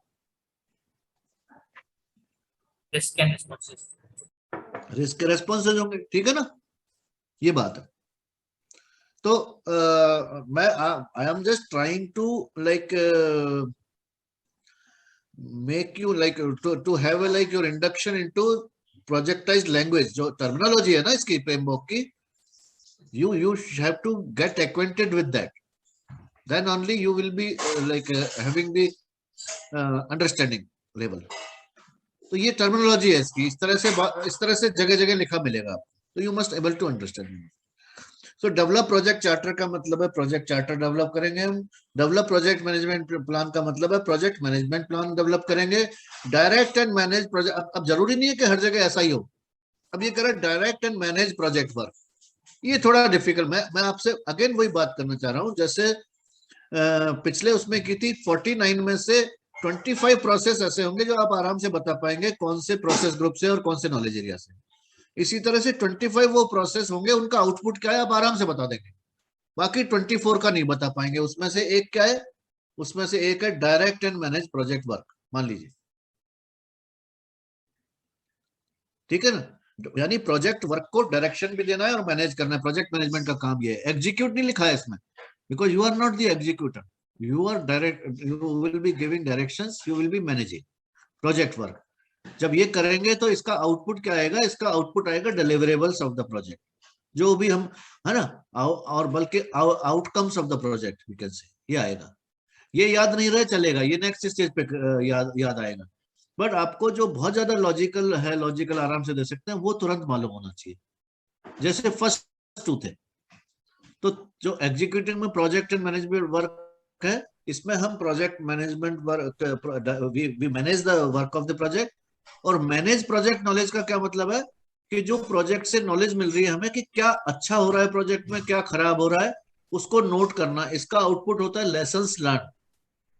Risk and responses. Risk responses होंगे, ठीक है ना? ये बात है। तो मैं I am just trying to like make you like to have a like your induction into projectized language, जो terminology है ना इसकी framework की, you have to get acquainted with that, then only you will be having the understanding level. तो ये terminology है इसकी, इस तरह से जगह जगह लिखा मिलेगा आपको, तो you must able to understand. So develop project charter का मतलब है प्रोजेक्ट चार्टर डेवलप करेंगे हम, डेवलप प्रोजेक्ट मैनेजमेंट प्लान का मतलब है प्रोजेक्ट मैनेजमेंट प्लान डेवलप करेंगे, डायरेक्ट एंड मैनेज प्रोजेक्ट, अब जरूरी नहीं है कि हर जगह ऐसा ही हो, अब ये करें direct and manage project work, ये थोड़ा डिफिकल्ट, मैं आपसे अगेन वही बात करना चाह रहा हूँ, जैसे पिछले उसमें की थी 49 में से 25 प्रोसेस ऐसे होंगे जो आप आराम से बता पाएंगे कौन से प्रोसेस ग्रुप से और कौन से नॉलेज एरिया से, इसी तरह से 25 वो प्रोसेस होंगे, उनका आउटपुट क्या है आप आराम से बता देंगे, बाकी 24 का नहीं बता पाएंगे। उसमें से एक क्या है, उसमें से एक है direct and manage project work, मान लीजिए, ठीक है ना? यानी प्रोजेक्ट वर्क को डायरेक्शन भी देना है और मैनेज करना है, प्रोजेक्ट मैनेजमेंट का काम ये है। एग्जीक्यूट नहीं लिखा है इसमें, because you are not the executor, you are direct, you will be giving directions, you will be managing project work. जब ये करेंगे तो इसका आउटपुट क्या आएगा, इसका आउटपुट आएगा डिलीवरेबल्स ऑफ द प्रोजेक्ट, जो भी हम, है ना, और बल्कि outcomes of the project we can say, ये आएगा। ये याद नहीं रहे चलेगा, ये नेक्स्ट स्टेज पे याद आएगा, बट आपको जो बहुत ज्यादा लॉजिकल है, लॉजिकल आराम से दे सकते हैं, वो तुरंत मालूम होना चाहिए। जैसे फर्स्ट टू थे, तो जो एग्जीक्यूटिव में प्रोजेक्ट एंड मैनेजमेंट वर्क है, इसमें हम project management work, we manage the work of the project, और मैनेज प्रोजेक्ट नॉलेज का क्या मतलब है कि जो प्रोजेक्ट से नॉलेज मिल रही है हमें कि क्या अच्छा हो रहा है प्रोजेक्ट में, क्या खराब हो रहा है, उसको नोट करना, इसका आउटपुट होता है लेसन्स लर्न,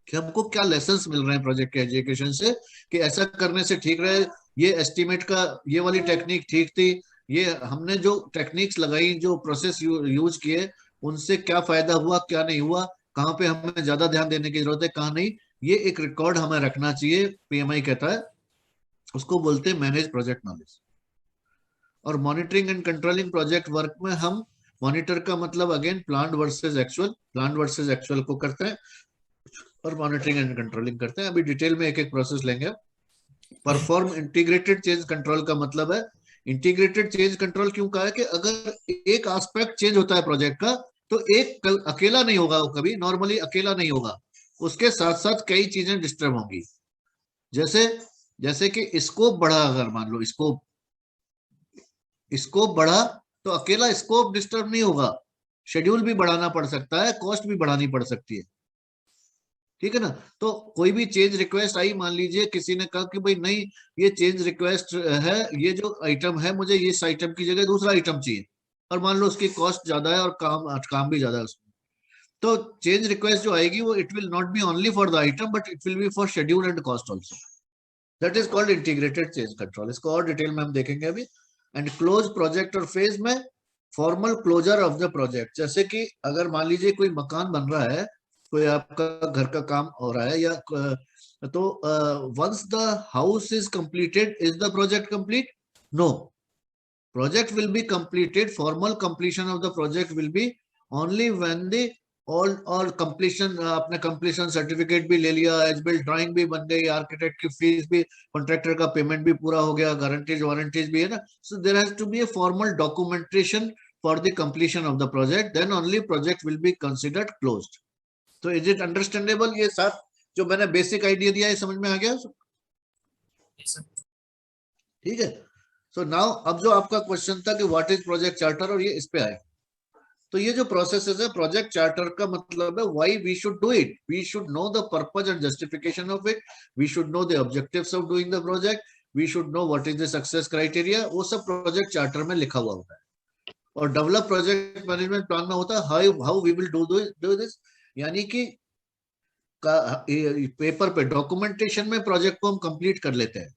कि हमको क्या लेसन्स मिल रहे हैं प्रोजेक्ट के एजुकेशन से, कि ऐसा करने से ठीक रहे, ये एस्टिमेट का ये वाली टेक्निक ठीक थी, ये हमने जो टेक्निक्स लगाई, जो प्रोसेस यूज किए, उनसे क्या फायदा हुआ, क्या नहीं हुआ, कहाँ पे हमें ज्यादा ध्यान देने की जरूरत है, कहाँ नहीं, ये एक रिकॉर्ड हमें रखना चाहिए, पीएमआई कहता है, उसको बोलते हैं मैनेज प्रोजेक्ट नॉलेज। और monitoring and controlling project work में हम, मॉनिटर का मतलब again plan versus actual, plan versus actual को करते हैं और मॉनिटरिंग एंड कंट्रोलिंग करते हैं। अभी डिटेल में एक एक प्रोसेस लेंगे, परफॉर्म इंटीग्रेटेड चेंज कंट्रोल का मतलब है, इंटीग्रेटेड चेंज कंट्रोल क्यों कहा है कि अगर एक एस्पेक्ट चेंज होता है प्रोजेक्ट का तो एक अकेला नहीं होगा, वो कभी नॉर्मली अकेला नहीं होगा, उसके साथ साथ कई चीजें डिस्टर्ब होंगी। जैसे जैसे कि स्कोप बढ़ा, अगर मान लो स्कोप बढ़ा तो अकेला स्कोप डिस्टर्ब नहीं होगा, शेड्यूल भी बढ़ाना पड़ सकता है, कॉस्ट भी बढ़ानी पड़ सकती है, ठीक है ना। तो कोई भी चेंज रिक्वेस्ट आई, मान लीजिए किसी ने कहा कि भाई नहीं ये चेंज रिक्वेस्ट है, ये जो आइटम है मुझे इस आइटम की जगह दूसरा आइटम चाहिए, और मान लो उसकी कॉस्ट ज्यादा है और काम भी ज्यादा है उसमें, तो चेंज रिक्वेस्ट जो आएगी वो it will not be only for the item but it will be for schedule and cost also. That is called integrated change control. इसको और डिटेल में हम देखेंगे अभी। एंड क्लोज प्रोजेक्ट और फेज में formal closure of the project, जैसे कि अगर मान लीजिए कोई मकान बन रहा है, कोई आपका घर का काम हो रहा है, या तो once the house is completed is the project complete? No, project will be completed, formal completion of the project will be only when the all completion, आपने completion certificate भी ले लिया, एज बिल्ड ड्राइंग भी बन गई, architect की fees भी, contractor का पेमेंट भी पूरा हो गया, गारंटीज वारंटीज भी है ना, so there has to be a formal documentation for the completion of the project, then only project will be considered closed. So is it understandable? ये साथ जो मैंने बेसिक आइडिया दिया है समझ में आ गया? ठीक है। सो नाउ अब जो आपका क्वेश्चन था कि व्हाट इज प्रोजेक्ट चार्टर, और ये इस पे आए, तो ये जो प्रोसेस है प्रोजेक्ट चार्टर का मतलब है why we should do it, we should know the purpose and justification of it, we should know the objectives of doing the project, we should know what is the success criteria, वो सब project charter में लिखा हुआ होता है। और develop project management plan में होता है how we will do this, यानी कि पेपर पे डॉक्यूमेंटेशन में प्रोजेक्ट को हम कंप्लीट कर लेते हैं,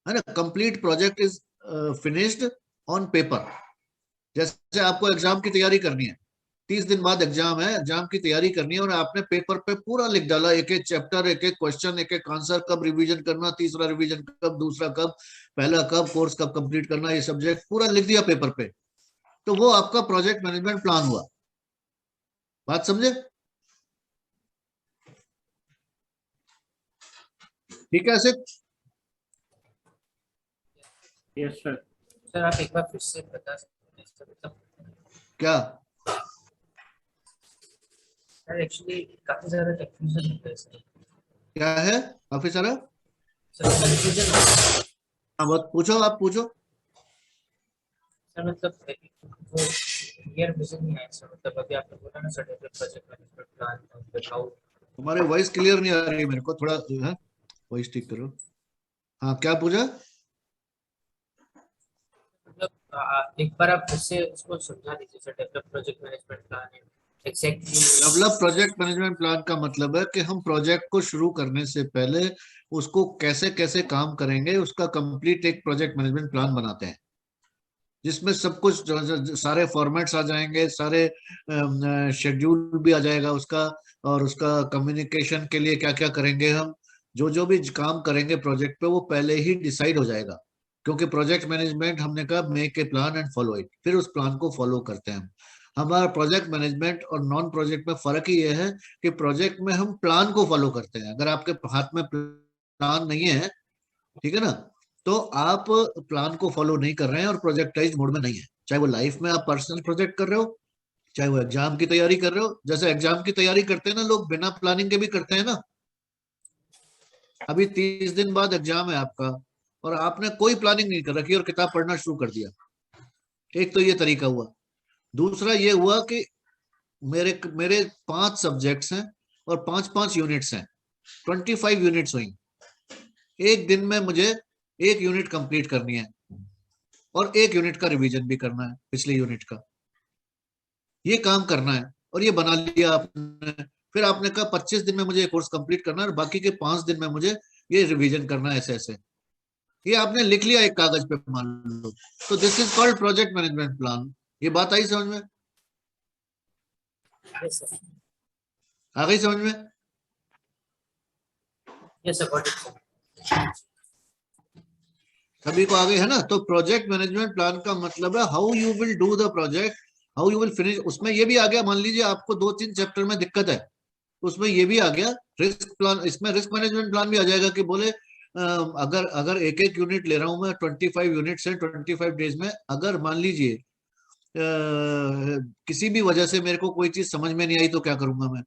है ना। Complete project is finished on paper. जैसे आपको एग्जाम की तैयारी करनी है, 30 दिन बाद एग्जाम है, एग्जाम की तैयारी करनी है, और आपने पेपर पे पूरा लिख डाला, एक एक चैप्टर, एक एक क्वेश्चन, एक एक आंसर, कब रिवीजन करना, तीसरा रिवीजन कब, दूसरा कब, पहला कब, कोर्स कब कंप्लीट करना, ये सब्जेक्ट पूरा लिख दिया पेपर पे, तो वो आपका प्रोजेक्ट मैनेजमेंट प्लान हुआ। बात समझे? ठीक है सर? Yes sir. सर आप एक बार फिर से बता सकते हैं इसका मतलब क्या? सर एक्चुअली काफी ज्यादा कंफ्यूजन होता है सर। क्या है काफी सारा? सर कंफ्यूजन हाँ बात पूछो, आप पूछो। सर मतलब वो क्लियर विजन नहीं आया सर, मतलब अभी आपने बोला ना sir develop project management plan how. तुम्हारे वॉइस क्लियर नहीं आ रही मेरे को, थोड़ा वॉइस ठीक करो। हाँ क्या पूछा? मतलब एक बार आप फिर से उसको समझा दीजिए sir, develop project management plan है exactly. Develop project management plan का मतलब है कि हम प्रोजेक्ट को शुरू करने से पहले उसको कैसे कैसे काम करेंगे, उसका कंप्लीट एक प्रोजेक्ट मैनेजमेंट प्लान बनाते हैं, जिसमें सब कुछ सारे फॉर्मेट्स आ जाएंगे, सारे शेड्यूल भी आ जाएगा उसका, और उसका कम्युनिकेशन के लिए क्या क्या करेंगे हम, जो जो भी काम करेंगे प्रोजेक्ट पे वो पहले ही डिसाइड हो जाएगा, क्योंकि प्रोजेक्ट मैनेजमेंट हमने कहा make a plan and follow it, फिर उस प्लान को फॉलो करते हैं हम। हमारा प्रोजेक्ट मैनेजमेंट और नॉन प्रोजेक्ट में फर्क ही ये है कि प्रोजेक्ट में हम प्लान को फॉलो करते हैं, अगर आपके हाथ में प्लान नहीं है, ठीक है ना, तो आप प्लान को फॉलो नहीं कर रहे हैं और प्रोजेक्टाइज मोड में नहीं है, चाहे वो लाइफ में आप पर्सनल प्रोजेक्ट कर रहे हो, चाहे वो एग्जाम की तैयारी कर रहे हो। जैसे एग्जाम की तैयारी करते हैं ना लोग, बिना प्लानिंग के भी करते हैं ना। अभी 30 दिन बाद एग्जाम है आपका और आपने कोई प्लानिंग नहीं कर रखी और किताब पढ़ना शुरू कर दिया, एक तो ये तरीका हुआ। दूसरा ये हुआ कि मेरे 5 सब्जेक्ट्स हैं और 5-5 यूनिट्स हैं, 25 यूनिट्स हुई, एक दिन में मुझे एक यूनिट कंप्लीट करनी है और एक यूनिट का रिवीजन भी करना है, पिछले यूनिट का, ये काम करना है, और ये बना लिया आपने। फिर आपने कहा 25 दिन में मुझे कोर्स कंप्लीट करना है और बाकी के 5 दिन में मुझे ये रिवीजन करना है, ऐसे ऐसे, ये आपने लिख लिया एक कागज पे मान लो, तो this is called project management plan. ये बात आई समझ में? आ गई समझ में? यस सर, सभी को आ गई है ना? तो प्रोजेक्ट मैनेजमेंट प्लान का मतलब है how you will do the project, how you will finish. उसमें ये भी आ गया, मान लीजिए आपको 2-3 चैप्टर में दिक्कत है, उसमें ये भी आ गया रिस्क प्लान, इसमें रिस्क मैनेजमेंट प्लान भी आ जाएगा कि बोले अगर अगर एक एक यूनिट ले रहा हूं मैं, 25 यूनिट्स है 25 डेज में, अगर मान लीजिए किसी भी वजह से मेरे को कोई चीज समझ में नहीं आई तो क्या करूंगा मैं?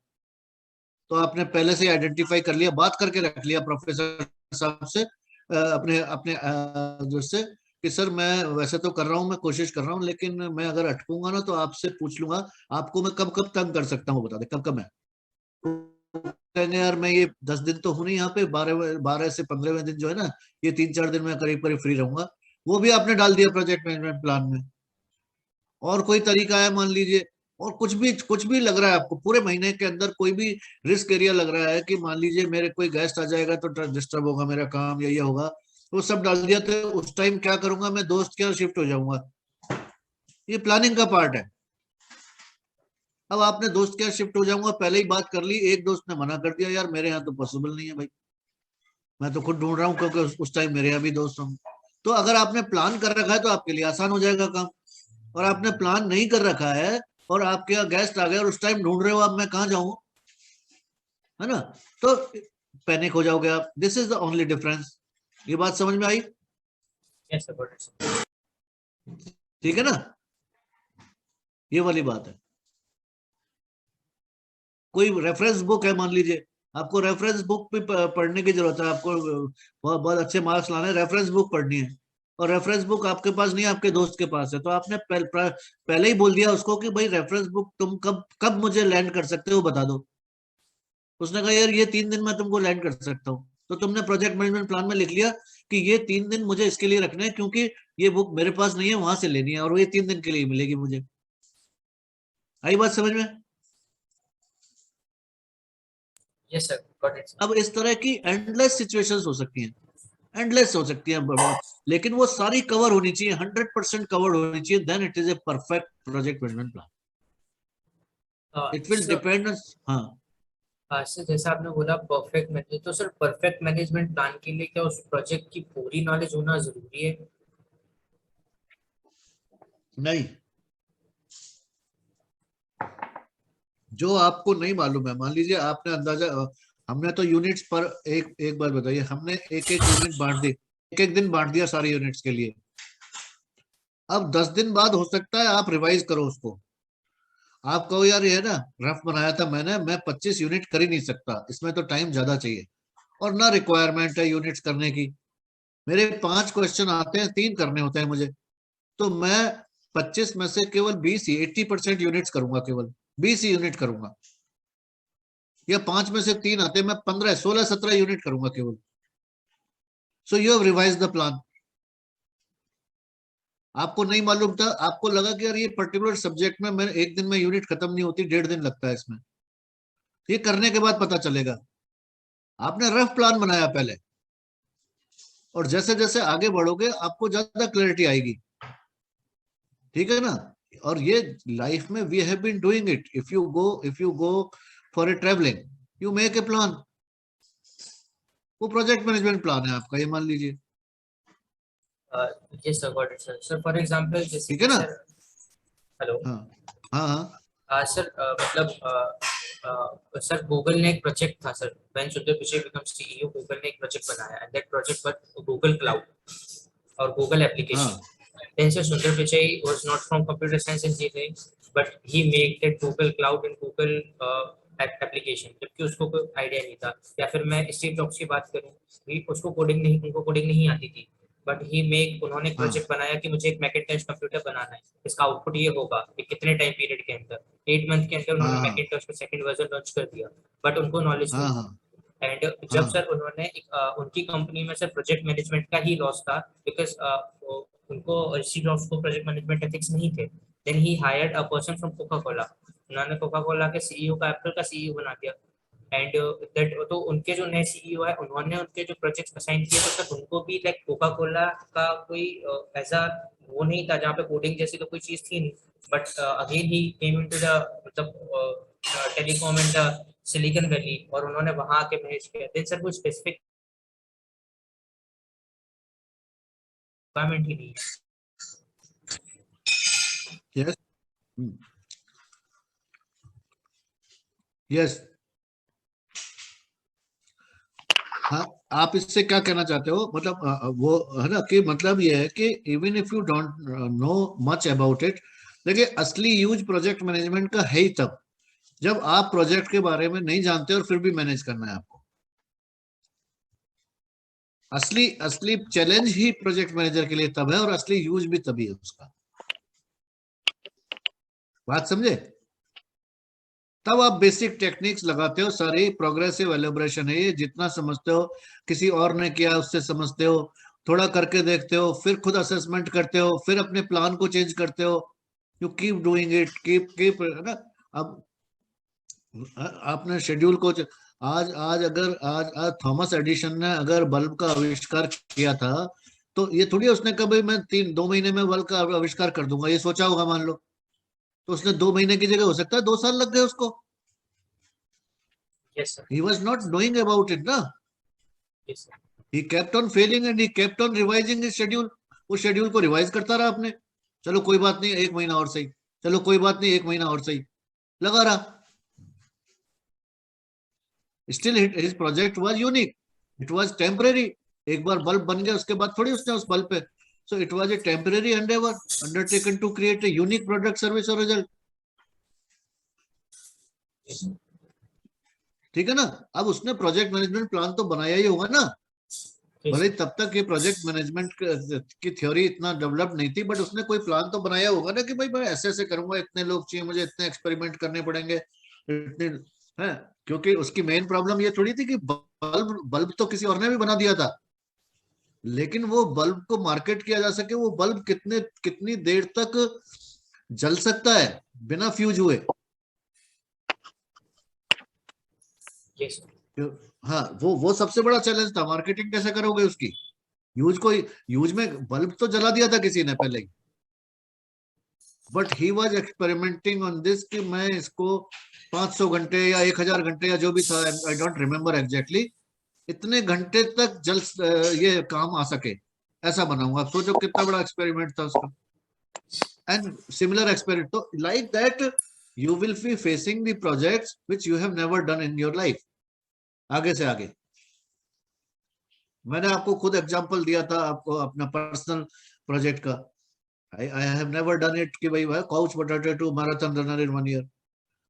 तो आपने पहले से आइडेंटिफाई कर लिया, बात करके रख लिया प्रोफेसर साहब से, अपने अपने दोस्त से, कि सर मैं वैसे तो कर रहा हूँ, मैं कोशिश कर रहा हूँ, लेकिन मैं अगर अटकूंगा ना तो आपसे पूछ लूंगा आपको मैं कब कब तंग कर सकता हूँ, बता दे कब कब मैं। कहेंगे यार मैं ये 10 दिन तो हूं नहीं यहाँ पे, 12 से 15वें दिन जो है ना, ये 3-4 दिन में करीब करीब फ्री रहूंगा। वो भी आपने डाल दिया प्रोजेक्ट मैनेजमेंट प्लान में। और कोई तरीका है मान लीजिए, और कुछ भी लग रहा है आपको पूरे महीने के अंदर, कोई भी रिस्क एरिया लग रहा है कि मान लीजिए मेरे कोई गेस्ट आ जाएगा तो डिस्टर्ब होगा मेरा काम, या ये होगा, तो सब डाल दिया। तो उस टाइम क्या करूंगा मैं? दोस्त के यहाँ शिफ्ट हो जाऊंगा। ये प्लानिंग का पार्ट है। अब आपने दोस्त के यहाँ शिफ्ट हो जाऊंगा, पहले ही बात कर ली, एक दोस्त ने मना कर दिया, यार मेरे यहाँ तो पॉसिबल नहीं है भाई, मैं तो खुद ढूंढ रहा हूँ, क्योंकि उस टाइम मेरे यहाँ भी दोस्त होंगे। तो अगर आपने प्लान कर रखा है तो आपके लिए आसान हो जाएगा काम। और आपने प्लान नहीं कर रखा है और आपके यहाँ गेस्ट आ गए और उस टाइम ढूंढ रहे हो अब मैं कहाँ जाऊं, है ना, तो पैनिक हो जाओगे आप। This is the only difference. ये बात समझ में आई? Yes sir, got it sir. ठीक है ना, ये वाली बात है। कोई रेफरेंस बुक है मान लीजिए, आपको रेफरेंस बुक भी पढ़ने की जरूरत है, आपको बहुत बहुत अच्छे मार्क्स लाने, रेफरेंस बुक पढ़नी है, और रेफरेंस बुक आपके पास नहीं है, आपके दोस्त के पास है, तो आपने पहले ही बोल दिया उसको कि भाई रेफरेंस बुक तुम कब कब मुझे लैंड कर सकते हो बता दो। उसने कहा यार ये 3 दिन में तुमको लैंड कर सकता हूँ, तो तुमने प्रोजेक्ट मैनेजमेंट प्लान में लिख लिया कि ये 3 दिन मुझे इसके लिए रखने हैं, क्योंकि ये बुक मेरे पास नहीं है, वहां से लेनी है, और ये 3 दिन के लिए मिलेगी मुझे। आई बात समझ में? Yes sir, got it sir. अब इस तरह की एंडलेस सिचुएशंस हो सकती हैं, एंडलेस हो सकती हैं, लेकिन वो सारी कवर होनी चाहिए, 100% कवर होनी चाहिए, then it is a perfect project management plan. It will sir, depend. हाँ, सर जैसा आपने बोला परफेक्ट मैनेज, तो सर परफेक्ट मैनेजमेंट प्लान के लिए क्या उस प्रोजेक्ट की पूरी नॉलेज होना जरूरी है? नहीं, जो आपको नहीं मालूम है, मान लीजिए आपने अंदाजा, हमने तो यूनिट्स पर एक एक बार बताइए, हमने एक एक यूनिट बांट दी, एक एक दिन बांट दिया सारे यूनिट्स के लिए। अब 10 दिन बाद हो सकता है आप रिवाइज करो उसको, आप कहो यार ये है ना रफ बनाया था मैंने, मैं 25 यूनिट कर ही नहीं सकता, इसमें तो टाइम ज्यादा चाहिए, और ना रिक्वायरमेंट है यूनिट्स करने की, मेरे 5 क्वेश्चन आते हैं, 3 करने होते हैं मुझे, तो मैं 25 में से केवल 20 ही, 80% यूनिट्स करूंगा, केवल 20 ही यूनिट करूंगा, या 5 में से 3 आते हैं, मैं 15 16 17 यूनिट करूंगा केवल। So you have revise the plan. आपको नहीं मालूम था, आपको लगा कि यार ये पर्टिकुलर सब्जेक्ट में मैं एक दिन में यूनिट खत्म नहीं होती, 1.5 दिन लगता है इसमें, ये करने के बाद पता चलेगा आपने रफ प्लान बनाया पहले, और जैसे जैसे आगे बढ़ोगे आपको ज्यादा क्लैरिटी आएगी, ठीक है ना। और ये लाइफ में we have been doing it, if you go for a travelling, you make a plan, वो प्रोजेक्ट मैनेजमेंट प्लान है आपका, ये मान लीजिए, yes sir, got it sir. Sir for example जैसे ठीक है कि ना। सर, हेलो, हाँ हाँ हाँ सर मतलब सर गूगल ने एक प्रोजेक्ट था सर, व्हेन सुंदर पिचाई बिकम सीईओ, गूगल ने एक प्रोजेक्ट बनाया and that project was Google cloud और गूगल एप्लीकेशन। हाँ Then Sir Sundar Pichai was not from computer science engineering, but he made that Google Cloud and Google application, जबकि उसको कोई idea नहीं था। या फिर मैं स्टीव जॉब्स की बात करूं, भी उसको कोडिंग नहीं, उनको कोडिंग नहीं आती थी, बट उन्होंने एक हाँ प्रोजेक्ट बनाया कि मुझे एक मैकिंटॉश कंप्यूटर बनाना है, इसका आउटपुट ये होगा कि कितने टाइम पीरियड के अंदर, 8 मंथ के अंदर उन्होंने हाँ मैकिंटॉश का सेकंड वर्जन लॉन्च कर दिया, बट उनको नॉलेज हाँ नहीं हाँ थी। एंड जब हाँ सर उन्होंने उनकी कंपनी में सर प्रोजेक्ट मैनेजमेंट का ही लॉस था, बिकॉज उनको ऋषि जॉब्स को प्रोजेक्ट मैनेजमेंट एथिक्स नहीं थे। Then he hired a person from Coca Cola, उन्होंने कोका कोला के सीईओ का एप्पल का सीईओ बना दिया। एंड दैट, तो उनके जो नए सीईओ है उन्होंने उनके जो प्रोजेक्ट्स असाइन किए तो तब उनको भी लाइक कोका कोला का कोई ऐसा वो नहीं था जहाँ पे कोडिंग जैसी तो कोई चीज थी नहीं, but again he came into the मतलब telecom and the Silicon Valley, और उन्होंने वहां आके मैनेज किया। देन सर कोई स्पेसिफिक रिक्वायरमेंट ही नहीं है। यस यस हाँ आप इससे क्या कहना चाहते हो, मतलब वो है ना कि मतलब ये है कि even if you don't know much about it, देखिए असली यूज प्रोजेक्ट मैनेजमेंट का है ही तब जब आप प्रोजेक्ट के बारे में नहीं जानते और फिर भी मैनेज करना है आपको। असली असली चैलेंज ही प्रोजेक्ट मैनेजर के लिए तब है और असली यूज भी तभी है उसका। बात समझे? तब आप बेसिक टेक्निक्स लगाते हो, सारी प्रोग्रेसिव एलिब्रेशन है ये, जितना समझते हो किसी और ने किया उससे समझते हो, थोड़ा करके देखते हो, फिर खुद असेसमेंट करते हो, फिर अपने प्लान को चेंज करते हो। You keep doing it, keep है ना। अब आपने शेड्यूल को आज आज अगर आज आज थॉमस एडिशन ने अगर बल्ब का आविष्कार किया था तो ये थोड़ी उसने कभी मैं 2 महीने में बल्ब का आविष्कार कर दूंगा ये सोचा होगा, मान लो। तो उसने 2 महीने की जगह हो सकता है 2 साल लग गए उसको। Yes, sir. He was not knowing about it ना, Yes, sir. he kept on failing and he kept on revising his schedule। उस शेड्यूल को रिवाइज करता रहा आपने, चलो कोई बात नहीं 1 महीना और सही, चलो कोई बात नहीं 1 महीना और सही, लगा रहा। Still his project was unique, it was temporary। एक बार बल्ब बन गया उसके बाद थोड़ी उसने उस बल्ब पे, so it was a temporary endeavor undertaken to create a unique product, service or result। ठीक है ना। अब उसने प्रोजेक्ट मैनेजमेंट प्लान तो बनाया ही होगा ना, Yes, भले sir. तब तक ये प्रोजेक्ट मैनेजमेंट की थ्योरी इतना डेवलप नहीं थी, बट उसने कोई प्लान तो बनाया होगा ना कि भाई मैं ऐसे ऐसे करूंगा, इतने लोग चाहिए मुझे, इतने एक्सपेरिमेंट करने पड़ेंगे, इतने है। क्योंकि उसकी मेन प्रॉब्लम ये थोड़ी थी कि बल्ब बल्ब तो किसी और ने भी बना दिया था, लेकिन वो बल्ब को मार्केट किया जा सके, वो बल्ब कितनी देर तक जल सकता है बिना फ्यूज हुए। Yes, sir. हाँ, वो सबसे बड़ा चैलेंज था। मार्केटिंग कैसे करोगे उसकी? यूज में बल्ब तो जला दिया था किसी ने पहले ही, but he was experimenting on this कि मैं इसको 500 घंटे या 1000 घंटे या जो भी था, आई डोंट रिमेम्बर एग्जैक्टली, इतने घंटे तक ये काम आ सके ऐसा बनाऊंगा। आप सोचो कितना बड़ा एक्सपेरिमेंट था उसका। एंड सिमिलर एक्सपेरिमेंट, तो like that you will be facing the projects which you have never done in your life. आगे से आगे मैंने आपको खुद एग्जांपल दिया था आपको अपना पर्सनल प्रोजेक्ट का। I have never done it कि भाई couch potato to marathon runner in 1 year।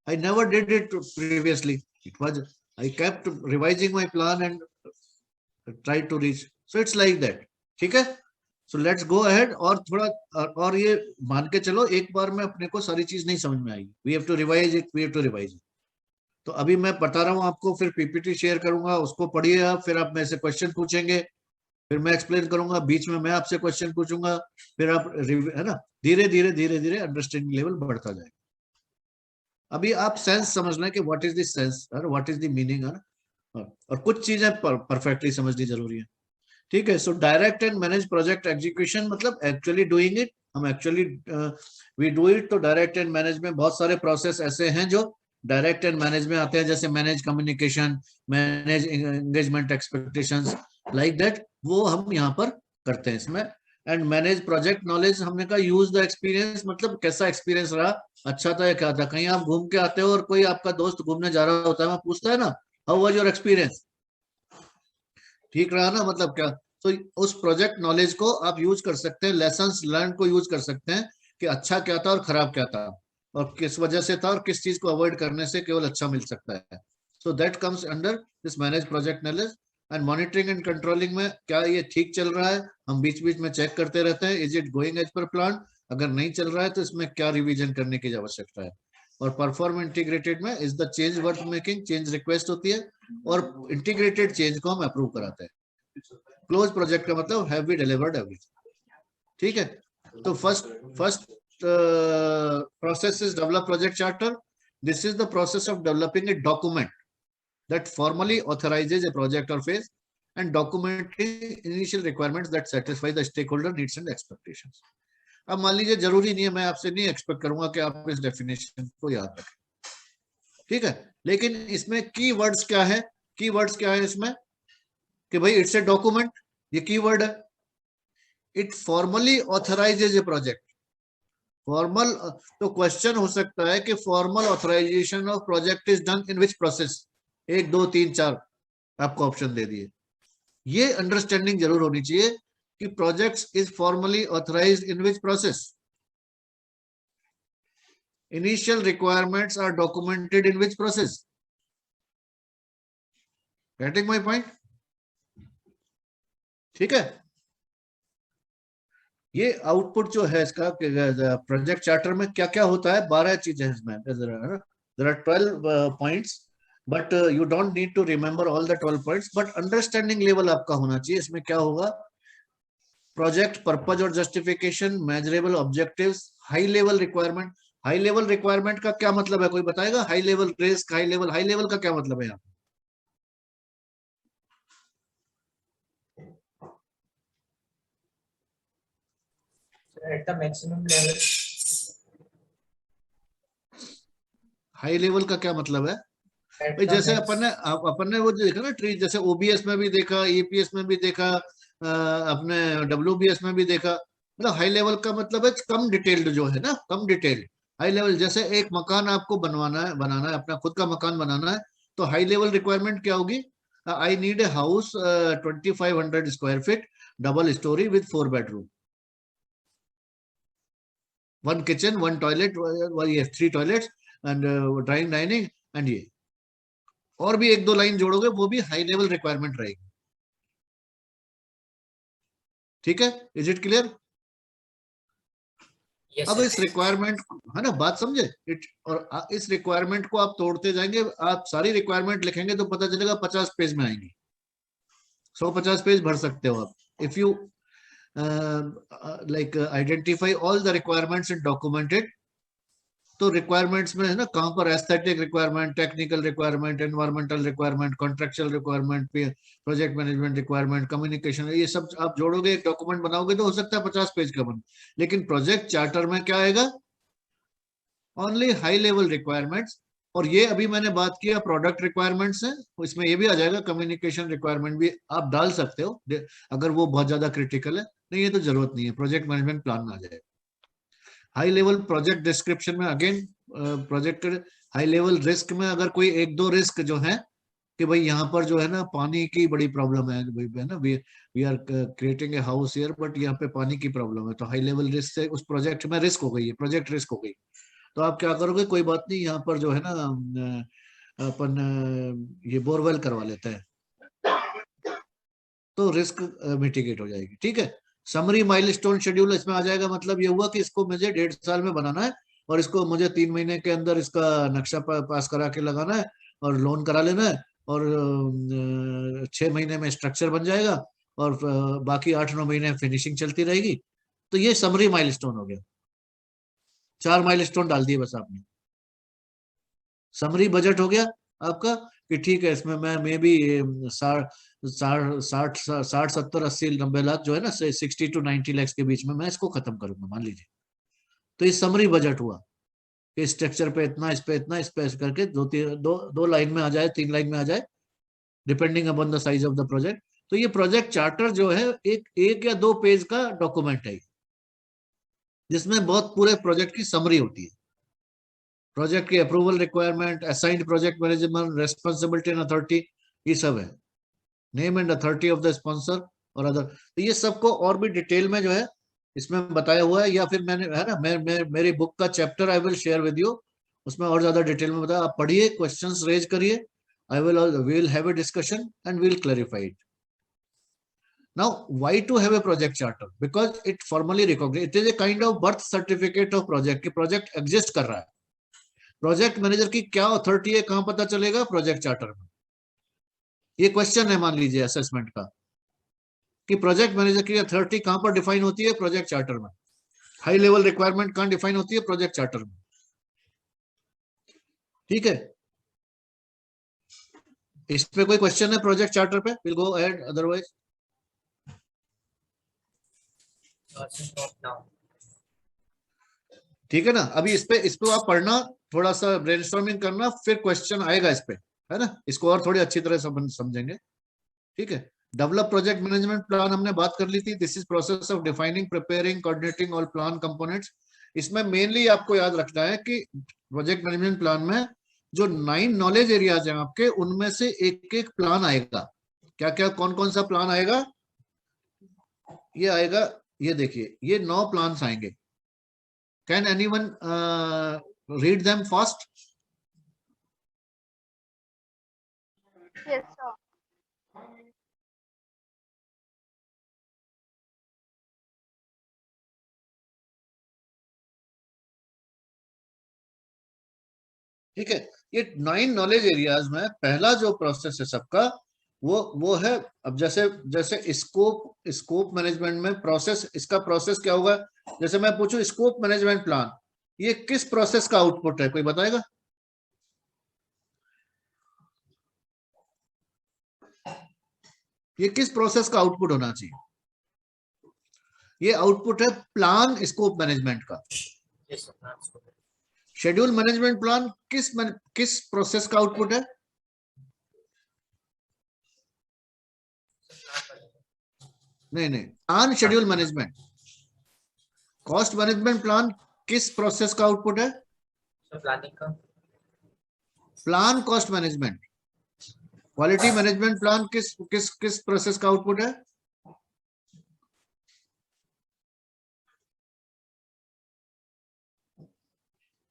I never did it previously। It was I kept revising my plan and tried to reach। So it's like that। ठीक है। So let's go ahead और थोड़ा और ये मान के चलो एक बार में अपने को सारी चीज नहीं समझ में आएगी। We have to revise it, we have to revise it। तो अभी मैं बता रहा हूँ आपको, फिर पीपीटी शेयर करूंगा, उसको पढ़िए आप, फिर आप मेरे से क्वेश्चन पूछेंगे, फिर मैं एक्सप्लेन करूंगा, बीच में मैं आपसे क्वेश्चन पूछूंगा, फिर आप है ना, धीरे धीरे धीरे धीरे अंडरस्टैंडिंग लेवल बढ़ता जाएगा। अभी आप सेंस समझ लें कि व्हाट इज द सेंस और व्हाट इज द मीनिंग है ना, और कुछ चीजें परफेक्टली समझनी जरूरी है। ठीक है। So direct and manage project execution मतलब एक्चुअली डूइंग इट। हम एक्चुअली वी डू इट। तो डायरेक्ट एंड मैनेज में बहुत सारे प्रोसेस ऐसे हैं जो डायरेक्ट एंड मैनेज में आते हैं, जैसे manage communication, manage engagement expectations, like that, वो हम यहाँ पर करते हैं इसमें। एंड मैनेज प्रोजेक्ट नॉलेज, हमने कहा यूज द एक्सपीरियंस, मतलब कैसा एक्सपीरियंस रहा, अच्छा था या क्या था। कहीं आप घूम के आते हो और कोई आपका दोस्त घूमने जा रहा होता है, मैं पूछता है ना हाउ वाज योर एक्सपीरियंस, ठीक रहा ना, मतलब क्या। तो उस प्रोजेक्ट नॉलेज को आप यूज कर सकते हैं, लेसन्स लर्न को यूज कर सकते हैं कि अच्छा क्या था और खराब क्या था और किस वजह से था और किस चीज को अवॉइड करने से केवल अच्छा मिल सकता है। So that comes under this manage project knowledge. And monitoring and controlling में क्या ये ठीक चल रहा है, हम बीच बीच में चेक करते रहते हैं, is it going as per plan. अगर नहीं चल रहा है तो इसमें क्या रिवीजन करने की आवश्यकता है। और परफॉर्म इंटीग्रेटेड में is the change worth making, change request होती है और इंटीग्रेटेड चेंज को हम अप्रूव कराते हैं। क्लोज प्रोजेक्ट का मतलब हैव वी डिलीवर्ड एवरीथिंग। ठीक है। तो first process is develop project charter। This is the process of developing a document that formally authorizes a project or phase and documenting initial requirements that satisfy the stakeholder needs and expectations। अब मान लीजिए, जरूरी नहीं है, मैं आपसे नहीं expect करूंगा कि आप इस डेफिनेशन को याद रखें, ठीक है, लेकिन इसमें की वर्ड्स क्या है, की वर्ड्स क्या है इसमें कि भाई इट्स ए डॉक्यूमेंट, ये की वर्ड है। It formally authorises a project. Formal, तो क्वेश्चन हो सकता है कि formal authorisation of project is done in which process, 1 2 3 4 आपको ऑप्शन दे दिए। ये अंडरस्टैंडिंग जरूर होनी चाहिए कि projects is formally authorized in which process, initial requirements are documented in which process. Getting my point? ठीक है, ये आउटपुट जो है इसका प्रोजेक्ट चार्टर में क्या क्या होता है, 12 चीजें इसमें, there are 12 points, but you don't need to remember all the 12 points, but understanding level आपका होना चाहिए। इसमें क्या होगा, प्रोजेक्ट पर्पज और justification, measurable objectives, high level requirement. High level requirement का क्या मतलब है, कोई बताएगा? High level risk, high level का क्या मतलब है यहाँ? at the maximum level. High level का क्या मतलब है At भाई? the जैसे max, अपन ने वो जो देखा ना ट्री, जैसे ओबीएस में भी देखा, ईपीएस में भी देखा, अपने डब्ल्यूबीएस में भी देखा। मतलब हाई लेवल का मतलब है कम डिटेल्ड जो है ना, कम डिटेल। हाई लेवल जैसे एक मकान आपको बनाना है अपना खुद का मकान बनाना है, तो हाई लेवल रिक्वायरमेंट क्या होगी? I need a house 2500 square feet, double storey with 4 bedroom, 1 kitchen, 1 toilet, 3 toilets and dining, and ये और भी 1-2 लाइन जोड़ोगे, वो भी हाई लेवल रिक्वायरमेंट रहेगी। ठीक है, इज इट क्लियर? yes अब sir. इस रिक्वायरमेंट है ना, बात समझे? और इस रिक्वायरमेंट को आप तोड़ते जाएंगे, आप सारी रिक्वायरमेंट लिखेंगे तो पता चलेगा 50 पेज में आएंगी, 150 पेज भर सकते हो आप। If you like identify all the requirements and document it, तो रिक्वायरमेंट्स में है ना, कहां पर aesthetic requirement, technical requirement, environmental requirement, contractual requirement, project management requirement, communication, ये सब आप जोड़ोगे, एक डॉक्यूमेंट बनाओगे तो हो सकता है 50 पेज का बने। लेकिन प्रोजेक्ट चार्टर में क्या आएगा? Only high level requirements. और ये अभी मैंने बात किया प्रोडक्ट रिक्वायरमेंट्स है, इसमें ये भी आ जाएगा, कम्युनिकेशन रिक्वायरमेंट भी आप डाल सकते हो अगर वो बहुत ज्यादा क्रिटिकल है। नहीं, ये तो जरूरत नहीं है, प्रोजेक्ट मैनेजमेंट प्लान में आ जाएगा। हाई लेवल प्रोजेक्ट डिस्क्रिप्शन में again project high level risk में अगर कोई 1-2 रिस्क जो है कि भाई यहाँ पर जो है ना पानी की बड़ी प्रॉब्लम है, है ना, we are creating a house here but यहाँ पे पानी की प्रॉब्लम है, तो हाई लेवल रिस्क से उस प्रोजेक्ट में रिस्क हो गई है, प्रोजेक्ट रिस्क हो गई। तो आप क्या करोगे, कोई बात नहीं, यहाँ पर जो है ना अपन ये बोरवेल करवा लेते हैं, तो रिस्क मिटिगेट हो जाएगी। ठीक है, समरी माइलस्टोन शेड्यूल इसमें आ जाएगा। मतलब ये हुआ कि इसको मुझे 1.5 साल में बनाना है और इसको मुझे 3 महीने के अंदर इसका नक्शा पास करा के लगाना है और लोन करा लेना है, और 6 महीने में स्ट्रक्चर बन जाएगा और बाकी 8-9 महीने फिनिशिंग चलती रहेगी। तो ये समरी माइलस्टोन हो गया, 4 माइलस्टोन डाल दिए बस आपने। समरी बजट हो गया आपका कि ठीक है, इसमें मैं भी 60-70-80-90 लाख जो है ना, 60 to 90 लाख के बीच में मैं इसको खत्म करूंगा, मान लीजिए। तो ये समरी बजट हुआ कि स्ट्रक्चर पे इतना, इस पे इतना, इस पे करके दो लाइन में आ जाए, 3 लाइन में आ जाए, depending upon the size of the project. तो ये प्रोजेक्ट चार्टर जो है एक या 2 पेज का डॉक्यूमेंट है, जिसमें बहुत पूरे प्रोजेक्ट की समरी होती है। प्रोजेक्ट की approval requirement, assigned project management, responsibility and authority, ये सब है, name and authority of the sponsor और अदर। तो ये सबको और भी डिटेल में जो है इसमें बताया हुआ है, या फिर मैंने है ना, मेरी बुक का chapter I will share with you, उसमें और ज्यादा डिटेल में बताया। आप पढ़िए, क्वेश्चंस रेज करिए, we will have a discussion and we will clarify it. Now, why to have a project charter? Because it formally recognizes, it is a kind of birth certificate of project कि project exist कर रहा है। Project manager की क्या authority है, कहां पता चलेगा? प्रोजेक्ट चार्टर में। ये क्वेश्चन है मान लीजिए असेसमेंट का कि प्रोजेक्ट मैनेजर की अथॉरिटी कहां पर डिफाइन होती है? प्रोजेक्ट चार्टर में। हाई लेवल रिक्वायरमेंट कहां डिफाइन होती है? प्रोजेक्ट चार्टर में। ठीक है, इस पे कोई क्वेश्चन है प्रोजेक्ट चार्टर पे? विल गो अहेड, अदरवाइज ठीक है ना। अभी इस पे आप पढ़ना, थोड़ा सा ब्रेनस्टॉर्मिंग करना, फिर क्वेश्चन आएगा इस पे, है ना, इसको और थोड़ी अच्छी तरह समझेंगे। ठीक है, डेवलप प्रोजेक्ट मैनेजमेंट प्लान हमने बात कर ली थी। This is process of defining, preparing, coordinating all plan components. इसमें मेनली आपको याद रखना है कि प्रोजेक्ट मैनेजमेंट प्लान में जो 9 नॉलेज एरियाज हैं आपके, उनमें से एक एक प्लान आएगा। क्या क्या कौन कौन सा प्लान आएगा? ये आएगा, ये देखिए, ये 9 प्लान्स आएंगे. Can anyone read them fast? Yes, sir. ठीक है. ये 9 नॉलेज एरियाज में पहला जो प्रोसेस है सबका, वो है, अब जैसे जैसे स्कोप मैनेजमेंट में प्रोसेस, इसका प्रोसेस क्या होगा? जैसे मैं पूछूं स्कोप मैनेजमेंट प्लान, ये किस प्रोसेस का आउटपुट है, कोई बताएगा? ये किस प्रोसेस का आउटपुट होना चाहिए? ये आउटपुट है प्लान स्कोप मैनेजमेंट का. Yes, sir, plans को. शेड्यूल मैनेजमेंट प्लान किस प्रोसेस का आउटपुट है? नहीं, plan schedule management. Cost management plan किस प्रोसेस का आउटपुट है? So planning का. Plan cost management. Quality management plan किस प्रोसेस का आउटपुट है?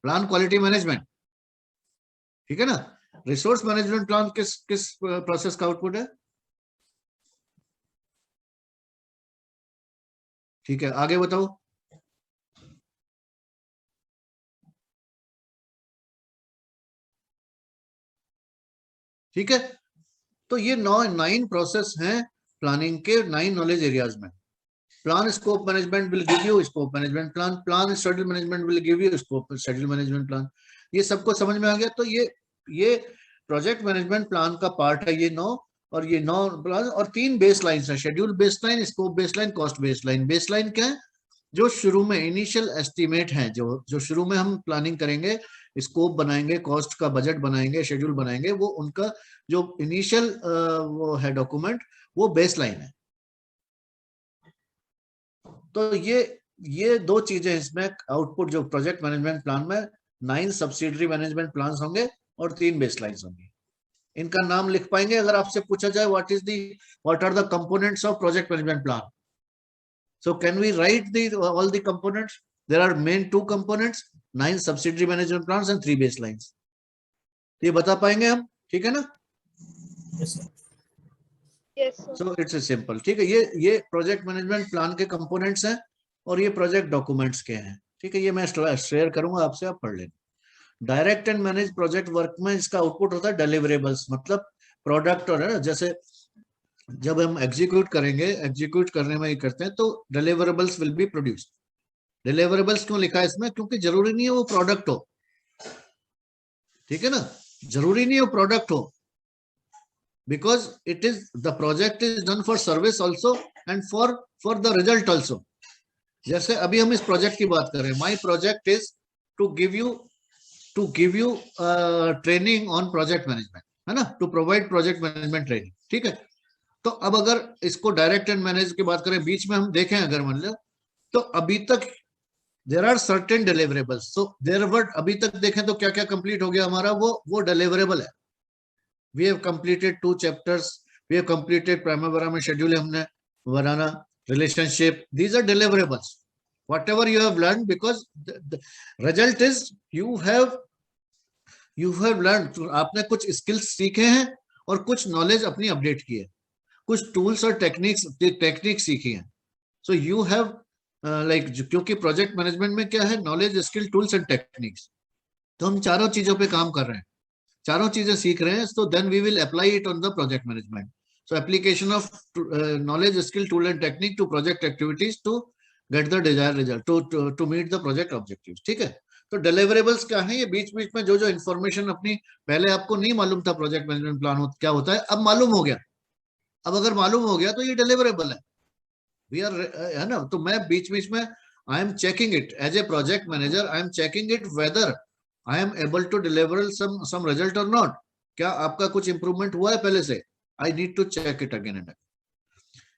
Plan quality management. ठीक है ना. रिसोर्स मैनेजमेंट प्लान किस प्रोसेस का आउटपुट है? ठीक है, आगे बताओ. ठीक है. तो ये 9 प्रोसेस हैं प्लानिंग के 9 नॉलेज एरियाज में. Plan scope management will give you scope management plan. Plan schedule management will give you scope schedule management plan. ये सबको समझ में आ गया? तो ये प्रोजेक्ट मैनेजमेंट प्लान का पार्ट है, ये 9. और ये 9 प्लान और 3 बेस लाइन है, schedule baseline, scope baseline, cost baseline. Baseline क्या है? जो शुरू में इनिशियल एस्टिमेट है, जो शुरू में हम प्लानिंग करेंगे, स्कोप बनाएंगे, कॉस्ट का बजट बनाएंगे, शेड्यूल बनाएंगे, वो उनका जो इनिशियल वो है डॉक्यूमेंट, वो बेसलाइन है. तो ये 2 चीजें इसमें आउटपुट, जो प्रोजेक्ट मैनेजमेंट प्लान में 9 सब्सिडरी मैनेजमेंट प्लान होंगे और 3 बेसलाइंस होंगी. इनका नाम लिख पाएंगे अगर आपसे पूछा जाए what are the components of project management plan? So can we write all the components? There are main 2 components, 9 subsidiary management plans and 3 baselines. ये बता पाएंगे हम? ठीक है ना. Yes, sir. Yes, sir. So it's a simple. ठीक है. ये प्रोजेक्ट मैनेजमेंट प्लान के कंपोनेंट्स हैं और ये प्रोजेक्ट डॉक्यूमेंट्स के हैं. ठीक है. ये मैं शेयर करूंगा आपसे, आप पढ़ लेना. Direct and manage project work में इसका आउटपुट होता है डिलीवरेबल्स, मतलब प्रोडक्ट. और है ना, जैसे जब हम एग्जीक्यूट करने में ही करते हैं, तो deliverables will be produced. Deliverables क्यों लिखा है इसमें? क्योंकि जरूरी नहीं है वो प्रोडक्ट हो. ठीक है ना. जरूरी नहीं है वो प्रोडक्ट हो, because it is the project is done for service also and for the result also. जैसे अभी हम इस प्रोजेक्ट की बात कर रहे हैं, my project is to give you training on project management, है ना, to provide project management training. ठीक है. तो अब अगर इसको डायरेक्ट एंड मैनेज की बात करें, बीच में हम देखें अगर मान लो, तो अभी तक there are certain deliverables. So there अभी तक देखें तो क्या क्या कंप्लीट हो गया हमारा, वो डिलीवरेबल है. We have completed 2 chapters. We have completed primary में शेड्यूल हमने बनाना, relationship. These are deliverables. Whatever you have learn, because the result is you have learn. आपने कुछ स्किल्स सीखे हैं और कुछ नॉलेज अपनी अपडेट की है, कुछ टूल्स और टेक्निक्स सीखी हैं. सो यू हैव लाइक, क्योंकि प्रोजेक्ट मैनेजमेंट में क्या है, knowledge, skill, tools and techniques. तो हम चारों चीजों पे काम कर रहे हैं, चारों चीजें सीख रहे हैं. So then we will apply it on the project management. So application of knowledge, skill, tool and technique to project activities to get the desired result, to meet the project objectives. ठीक है. तो deliverables क्या है? ये बीच बीच में जो information अपनी पहले आपको नहीं मालूम था प्रोजेक्ट मैनेजमेंट प्लान क्या होता है, अब मालूम हो गया. अब अगर मालूम हो गया तो ये डिलीवरेबल है. वी आर, है ना. तो मैं बीच बीच में I am checking it as a project manager, I am checking it whether I am able to deliver some result और नॉट. क्या आपका कुछ इंप्रूवमेंट हुआ है पहले से? I need to check it again and again.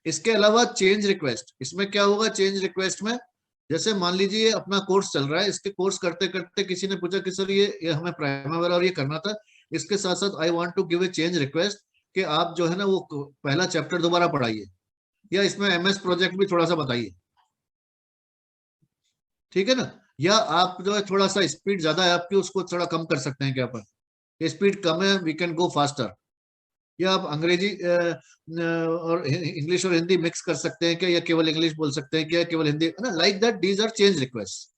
इसके अलावा चेंज रिक्वेस्ट. इसमें क्या होगा चेंज रिक्वेस्ट में? जैसे मान लीजिए अपना कोर्स चल रहा है, इसके कोर्स करते करते किसी ने पूछा कि सर ये हमें प्राइमरी और ये करना था, इसके साथ साथ I want to give a change request कि आप जो है ना वो पहला चैप्टर दोबारा पढ़ाइए, या इसमें एमएस प्रोजेक्ट भी थोड़ा सा बताइए, ठीक है ना। या आप जो है थोड़ा सा स्पीड ज्यादा है आपकी, उसको थोड़ा कम कर सकते हैं क्या अपन, स्पीड कम है वी कैन गो फास्टर, या आप अंग्रेजी और इंग्लिश और हिंदी मिक्स कर सकते हैं क्या, या केवल इंग्लिश बोल सकते हैं क्या, केवल हिंदी, है ना, like that these are change request.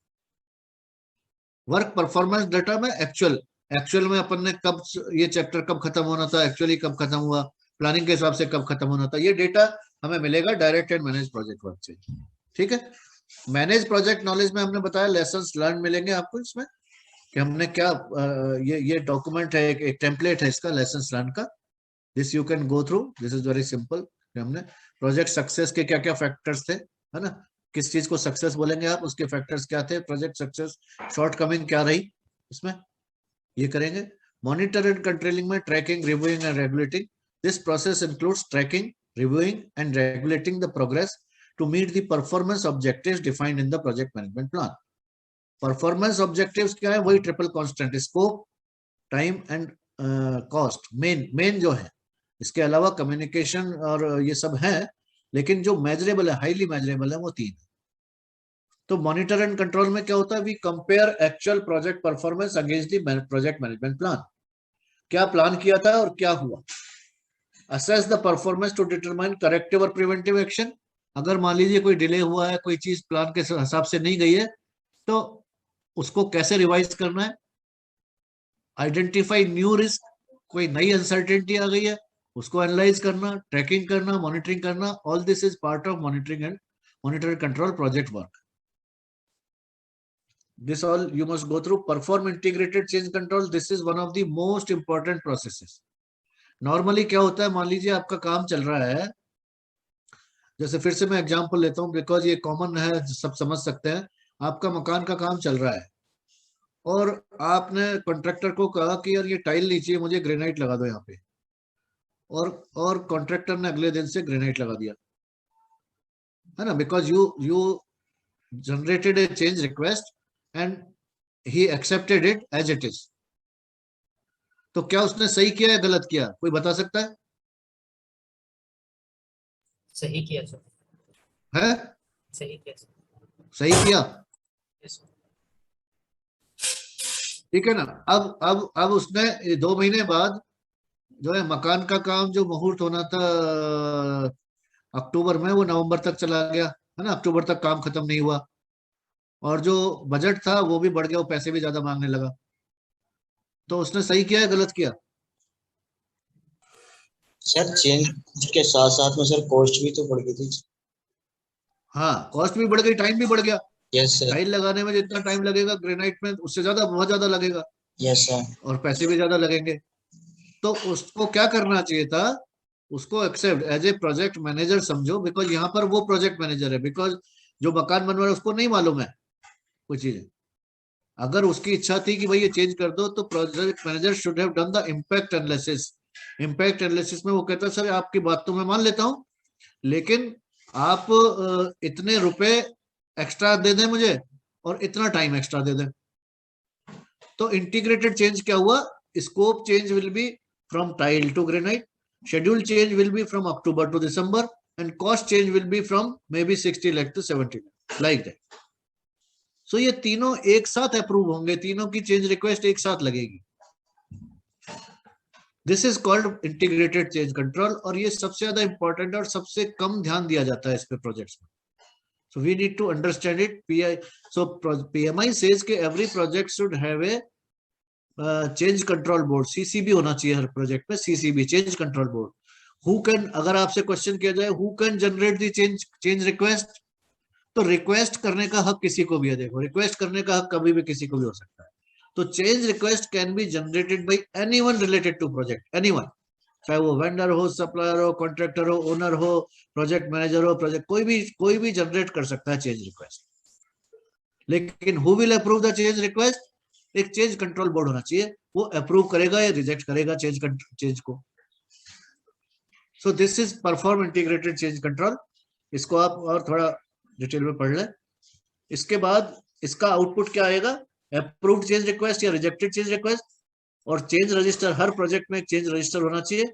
Work performance data में एक्चुअल में अपन ने कब ये चैप्टर कब खत्म होना था, एक्चुअली कब खत्म हुआ, प्लानिंग के हिसाब से कब खत्म होना था, ये डेटा हमें मिलेगा direct and manage project work से, ठीक है। मैनेज प्रोजेक्ट नॉलेज में हमने बताया लेसन्स लर्न मिलेंगे आपको इसमें, कि हमने क्या ये डॉक्यूमेंट है, एक टेम्पलेट है इसका लेसन्स लर्न का, this you can go through, this is very simple. हमने प्रोजेक्ट सक्सेस के क्या क्या फैक्टर्स थे, है ना, किस चीज को सक्सेस बोलेंगे आप, उसके फैक्टर्स क्या थे, प्रोजेक्ट सक्सेस शॉर्टकमिंग क्या रही इसमें, ये करेंगे। मॉनिटर एंड कंट्रोलिंग में tracking, reviewing and regulating, this process includes tracking, reviewing and regulating the progress to meet the performance objectives defined in the project management plan. Performance objectives क्या है, वही triple constant, scope, time and cost, main जो है। इसके अलावा communication और ये सब है, लेकिन जो मेजरेबल है, हाईली मेजरेबल है, वो 3 है। तो मॉनिटर एंड कंट्रोल में क्या होता है, we compare actual project performance against the project management plan, क्या प्लान किया था और क्या हुआ। Assess the performance to determine corrective और प्रिवेंटिव एक्शन, अगर मान लीजिए कोई डिले हुआ है, कोई चीज प्लान के हिसाब से नहीं गई है, तो उसको कैसे रिवाइज करना है। आइडेंटिफाई न्यू रिस्क, कोई नई अनसर्टेनिटी आ गई है, उसको एनालाइज करना, ट्रैकिंग करना, मॉनिटरिंग करना, all this is part of monitoring and monitor control project work. This all you must go through. Perform integrated change control. This is one of the most important processes. Normally क्या होता है, मान लीजिए आपका काम चल रहा है, जैसे फिर से मैं एग्जांपल लेता हूँ बिकॉज ये कॉमन है, सब समझ सकते हैं। आपका मकान का काम चल रहा है और आपने कॉन्ट्रैक्टर को कहा कि यार ये टाइल नहीं चाहिए, मुझे ग्रेनाइट लगा दो यहाँ पे, और कॉन्ट्रैक्टर ने अगले दिन से ग्रेनाइट लगा दिया, है ना, because you generated A change request and he accepted it as it is. तो क्या उसने सही किया या गलत किया, कोई बता सकता है? सही किया सर, है सही किया सर, सही किया, Yes, sir. ठीक है ना। अब उसने 2 महीने बाद जो है मकान का काम, जो मुहूर्त होना था अक्टूबर में, वो नवंबर तक चला गया, है ना, अक्टूबर तक काम खत्म नहीं हुआ, और जो बजट था वो भी बढ़ गया, वो पैसे भी ज्यादा मांगने लगा। तो उसने सही किया या गलत किया? सर चेंज के साथ साथ में सर कॉस्ट भी तो बढ़ गई थी। हाँ, कॉस्ट भी बढ़ गई, टाइम भी बढ़ गया। Yes sir. टाइल लगाने में जितना टाइम लगेगा ग्रेनाइट में उससे ज्यादा, बहुत ज्यादा लगेगा, यस सर। और पैसे भी ज्यादा लगेंगे। तो उसको क्या करना चाहिए था, उसको accept as a project manager समझो, बिकॉज यहाँ पर वो प्रोजेक्ट मैनेजर है, बिकॉज जो मकान बनवा रहा है उसको नहीं मालूम है कुछ चीजें। अगर उसकी इच्छा थी कि भाई ये चेंज कर दो, तो project manager should have done the impact analysis. Impact analysis में वो कहता है सर आपकी बात तो मैं मान लेता हूँ, लेकिन आप इतने रुपए एक्स्ट्रा दे दें मुझे और इतना टाइम एक्स्ट्रा दे दें। तो इंटीग्रेटेड चेंज क्या हुआ, scope change will be from tile to granite, schedule change will be from October to December, and cost change will be from may be 60 lakh to 70 lakh, like that. So ये तीनों एक साथ approve होंगे, तीनों की change request एक साथ लगेगी। This is called integrated change control, और ये सबसे ज्यादा इंपॉर्टेंट और सबसे कम ध्यान दिया जाता है इस पे प्रोजेक्ट्स में। So we need to understand it. So PMI says कि every project should have a change control board, CCB होना चाहिए हर प्रोजेक्ट में, CCB change control board. Who can, अगर आपसे क्वेश्चन किया जाए who can generate the change request, तो request करने का हक किसी को भी है। देखो, रिक्वेस्ट करने का हक कभी भी किसी को भी हो सकता है। तो change request can be generated by anyone related to project, anyone, चाहे वो वेंडर हो, सप्लायर हो, कॉन्ट्रैक्टर हो, ओनर हो, प्रोजेक्ट मैनेजर हो, प्रोजेक्ट कोई भी जनरेट कर सकता है चेंज रिक्वेस्ट। लेकिन who will approve the change request, एक चेंज कंट्रोल बोर्ड होना चाहिए, वो अप्रूव करेगा या रिजेक्ट करेगा चेंज को। सो this is perform integrated change control. इसको आप और थोड़ा डिटेल में पढ़ लें। इसके बाद इसका आउटपुट क्या आएगा, अप्रूव्ड चेंज रिक्वेस्ट या रिजेक्टेड चेंज रिक्वेस्ट, और चेंज रजिस्टर, हर प्रोजेक्ट में एक चेंज रजिस्टर होना चाहिए।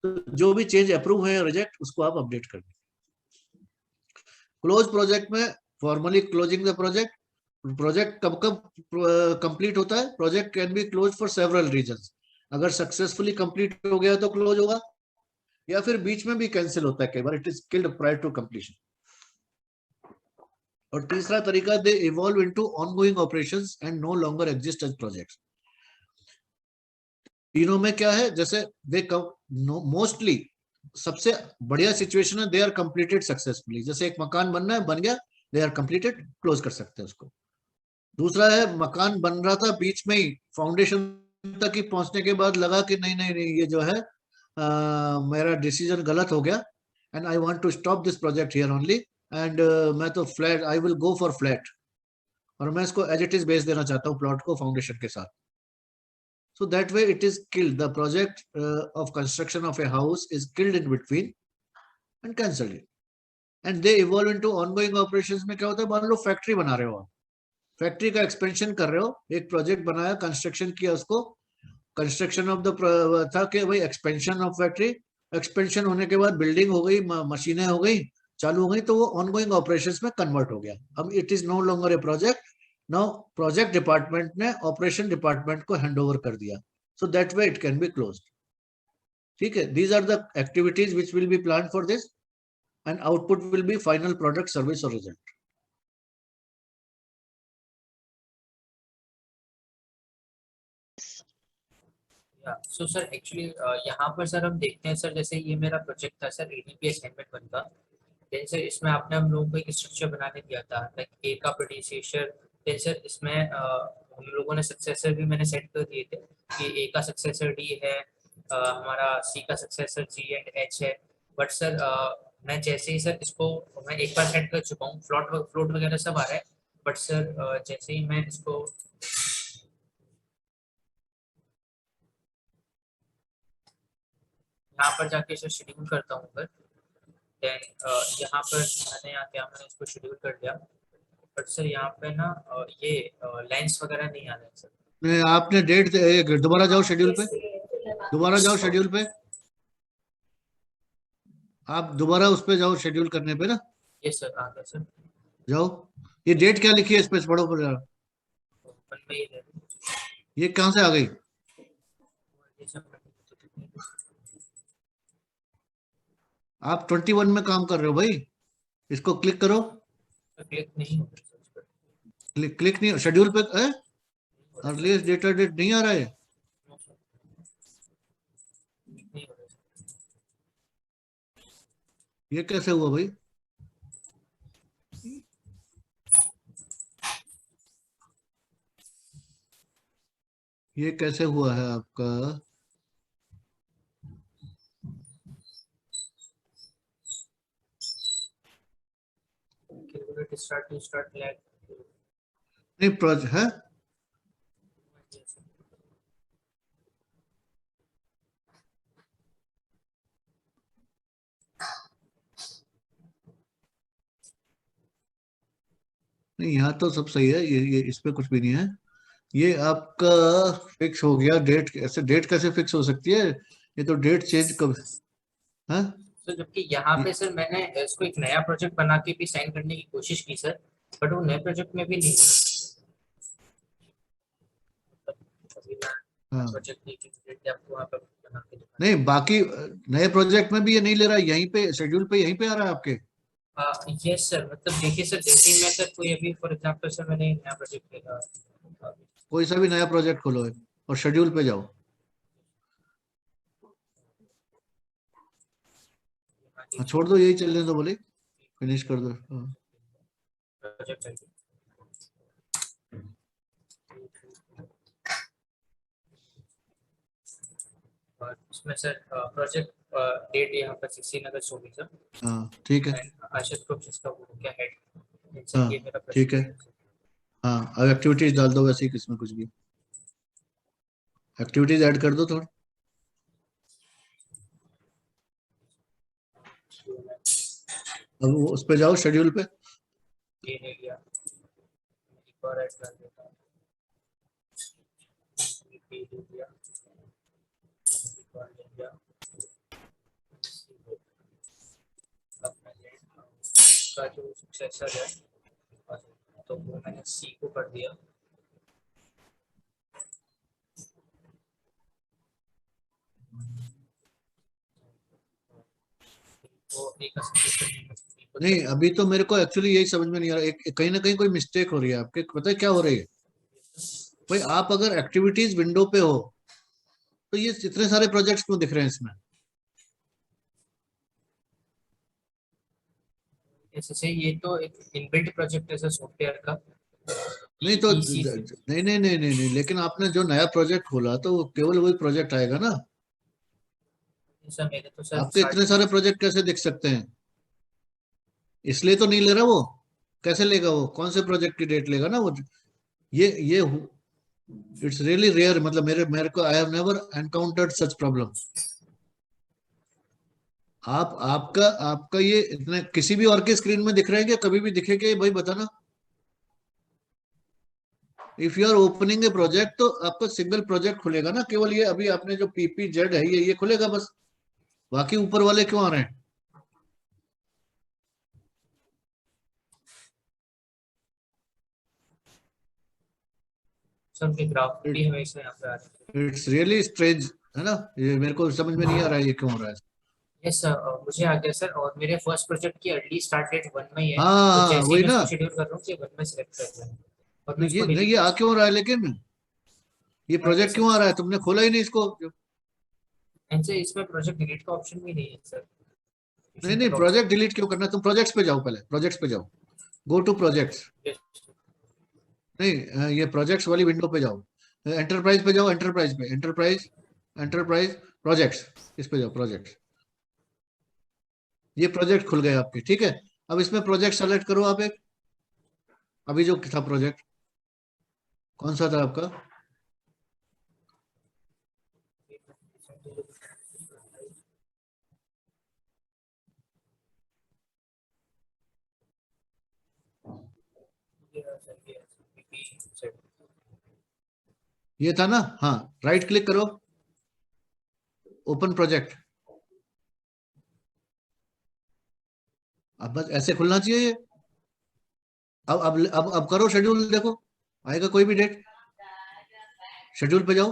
तो जो भी चेंज अप्रूव है या रिजेक्ट उसको आप अपडेट कर दें। क्लोज प्रोजेक्ट में formally closing the project, project कब कब कंप्लीट होता है, project can be close for several reasons. अगर सक्सेसफुली कंप्लीट हो गया तो क्लोज होगा, या फिर बीच में भी कैंसिल होता है कई बार, it is killed prior to completion. और तीसरा तरीका, they evolve into ongoing operations and no longer exist as projects. तीनों में क्या है, जैसे दे मोस्टली सबसे बढ़िया सिचुएशन है, दे आर कंप्लीटेड सक्सेसफुली। जैसे एक मकान बनना है, बन गया, दे आर कंप्लीटेड, क्लोज कर सकते हैं उसको। दूसरा है, मकान बन रहा था, बीच में ही फाउंडेशन तक ही पहुंचने के बाद लगा कि नहीं नहीं नहीं, ये जो है मेरा डिसीजन गलत हो गया, and I want to stop this project here only, and मैं तो flat, I will go for flat, और मैं इसको एज इट इज बेच देना चाहता हूँ प्लॉट को फाउंडेशन के साथ। So that way it is killed. The project of construction of a house is killed in between and cancelled. And they evolve into ongoing operations में क्या होता है, मान लो फैक्ट्री बना रहे हो आप, फैक्ट्री का एक्सपेंशन कर रहे हो, एक प्रोजेक्ट बनाया, कंस्ट्रक्शन किया, उसको कंस्ट्रक्शन ऑफ द था कि भाई एक्सपेंशन ऑफ फैक्ट्री, एक्सपेंशन होने के बाद बिल्डिंग हो गई, मशीनें हो गई, चालू हो गई, तो वो ऑनगोइंग ऑपरेशंस में कन्वर्ट हो गया। अब it is no longer a project, now project department ने ऑपरेशन डिपार्टमेंट को हैंड ओवर कर दिया, so that way it can be closed. ठीक है, these are the activities which will be plan for this, and output will be final product, service और result. So sir actually यहाँ पर sir हम देखते हैं सर, जैसे ये मेरा प्रोजेक्ट था सर, एडीपी असाइनमेंट 1 का। देन सर इसमें आपने हम लोगों को एक स्ट्रक्चर बनाने दिया था, लाइक ए का प्रोड्यूसर। देन सर इसमें हम लोगों ने सक्सेसर भी मैंने सेट कर दिए थे कि ए का सक्सेसर डी है, हमारा सी का सक्सेसर जी एंड एच है। बट सर मैं जैसे ही सर इसको मैं एक बार सेट कर चुका हूँ, फ्लोट वगैरह सब आ रहा है, बट सर जैसे ही मैं इसको यहाँ पर जाके इसे शेड्यूल करता हूँ अगर, देन यहाँ पर मैंने इसको शेड्यूल कर दिया, बट सर यहाँ पे ना ये लाइंस वगैरह नहीं आ रहे हैं सर। आपने डेट, दोबारा जाओ शेड्यूल पे, दोबारा जाओ शेड्यूल पे, आप दोबारा उस पे जाओ शेड्यूल करने पे ना, ये सर आ गया सर, जाओ। ये डेट क्या लिखी है इस पे, पढ़ो पर जरा। ओपन में ही है। ये कहाँ से आ गई? ये सब आप 21 में काम कर रहे हो भाई, इसको क्लिक करो, क्लिक नहीं हो रहा सर, क्लिक नहीं, शेड्यूल पे अर्लीस्ट डेटा डेट नहीं आ रहा है, नहीं हो रहा सर। ये कैसे हुआ भाई? ये कैसे हुआ है आपका? स्टार्ट टू स्टार्ट लैग नहीं प्रोजेक्ट है, नहीं यहाँ तो सब सही है, ये इस पे कुछ भी नहीं है। ये आपका फिक्स हो गया डेट, ऐसे डेट कैसे फिक्स हो सकती है? ये तो डेट चेंज कब है? सर, जबकि यहाँ पे सर मैंने इसको एक नया प्रोजेक्ट बना के भी साइन करने की कोशिश की सर, बट वो नए प्रोजेक्ट में भी नहीं हाँ। प्रोजेक्ट नहीं आपको वहाँ पर बना के दिखाना। नहीं बाकी नए प्रोजेक्ट में भी ये नहीं ले रहा, यहीं पे शेड्यूल पे यहीं पे आ रहा है आपके। यस सर, मतलब देखिए सर, जैसे ही मैं सर कोई अभी फॉर एग्जांपल सर मैंने नया प्रोजेक्ट लिया, कोई सा भी नया प्रोजेक्ट खोलो और शेड्यूल पे जाओ, हाँ, छोड़ दो, यही चलने दो, बोले फिनिश कर दो। हाँ। प्रोजेक्ट है और इसमें सर प्रोजेक्ट डेट यहाँ पर 16 अगस्त होगी सर। हाँ ठीक है, आशीष ग्रुप जिसका वो क्या हेड, हाँ ये मेरा ठीक है। हाँ अब एक्टिविटीज डाल दो वैसे ही, किसमें कुछ भी एक्टिविटीज ऐड कर दो थोड़ा। अब उस पे जाओ शेड्यूल पे, ये ले लिया, एक और ऐड कर देता हूँ, ये ले लिया, एक और ले लिया, का जो सक्सेसर है, तो वो मैंने सी को कर दिया। तो एक नहीं, अभी तो मेरे को एक्चुअली यही समझ में नहीं आ रहा, एक कहीं ना कहीं कोई मिस्टेक हो रही है आपके, पता है क्या हो रही है भाई? आप अगर एक्टिविटीज विंडो पे हो तो ये इतने सारे प्रोजेक्ट्स क्यों दिख रहे हैं इसमें? ऐसे ये तो एक इनबिल्ट प्रोजेक्ट है सॉफ्टवेयर का। नहीं तो EC से। नहीं नहीं नहीं नहीं नहीं, लेकिन आपने जो नया प्रोजेक्ट खोला तो वो केवल वही प्रोजेक्ट आएगा ना। सर मेरे तो सर आपके इतने सारे प्रोजेक्ट कैसे दिख सकते हैं? इसलिए तो नहीं ले रहा वो। कैसे लेगा वो? कौन से प्रोजेक्ट की डेट लेगा ना वो? ये इट्स रियली रेयर, मतलब मेरे मेरे को I have never encountered such problem. आपका आपका ये इतने किसी भी और के स्क्रीन में दिख रहे हैं क्या? कभी भी दिखेगा ये भाई बताना। If you are opening a project तो आपका सिंगल प्रोजेक्ट खुलेगा ना, केवल ये अभी आपने जो PPZ है ये खुलेगा बस, बाकी ऊपर वाले क्यों आ रहे हैं? सर उनके ग्राफ भी हमेशा यहाँ पे आ रहे हैं। इट्स रियली स्ट्रेंज, है ना? ये मेरे को समझ में नहीं आ रहा है ये क्यों हो रहा है। यस सर, मुझे आ गया सर। और मेरे फर्स्ट प्रोजेक्ट की अर्ली स्टार्ट डेट 1 में ही है, तो हाँ जैसे ही वही मैं ना। उसको शेड्यूल कर रहा हूँ कि 1 में सिलेक्ट कर रहा हूँ और मैं नहीं उसको ये नहीं, डिलीट ये आ कर। क्यों रहा है लेकिन? ये प्रोजेक्ट क्यों आ रहा है? तुमने खोला ही नहीं इसको। ऐसे इसमें प्रोजेक्ट डिलीट का ऑप्शन भी नहीं है सर। नहीं नहीं, प्रोजेक्ट डिलीट क्यों करना? तुम प्रोजेक्ट्स पे जाओ, पहले प्रोजेक्ट्स पे जाओ, गो टू प्रोजेक्ट्स। नहीं ये प्रोजेक्ट्स वाली विंडो पे जाओ, एंटरप्राइज पे जाओ, एंटरप्राइज पे, एंटरप्राइज, एंटरप्राइज प्रोजेक्ट्स, इस पे जाओ प्रोजेक्ट्स। ये प्रोजेक्ट खुल गए आपके, ठीक है। अब इसमें प्रोजेक्ट सेलेक्ट करो आप एक, अभी जो था प्रोजेक्ट कौन सा था आपका? ये था ना? हाँ, राइट क्लिक करो, ओपन प्रोजेक्ट। अब बस ऐसे खुलना चाहिए ये। अब करो शेड्यूल, देखो आएगा कोई भी डेट। शेड्यूल पे जाओ,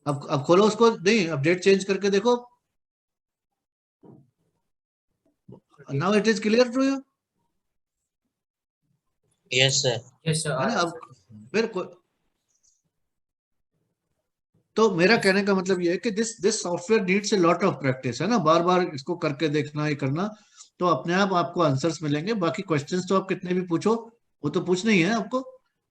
अब खोलो उसको, नहीं अब डेट चेंज करके देखो। Now it is clear to you, yes sir. Yes sir, है आ ना? रहा है अब सर। फिर तो मेरा कहने का मतलब ये है कि this software needs a lot of practice, है ना? बार बार इसको करके देखना, ये करना, तो अपने आप आपको आंसर्स मिलेंगे। बाकी क्वेश्चंस तो आप कितने भी पूछो, वो तो पूछना ही है आपको।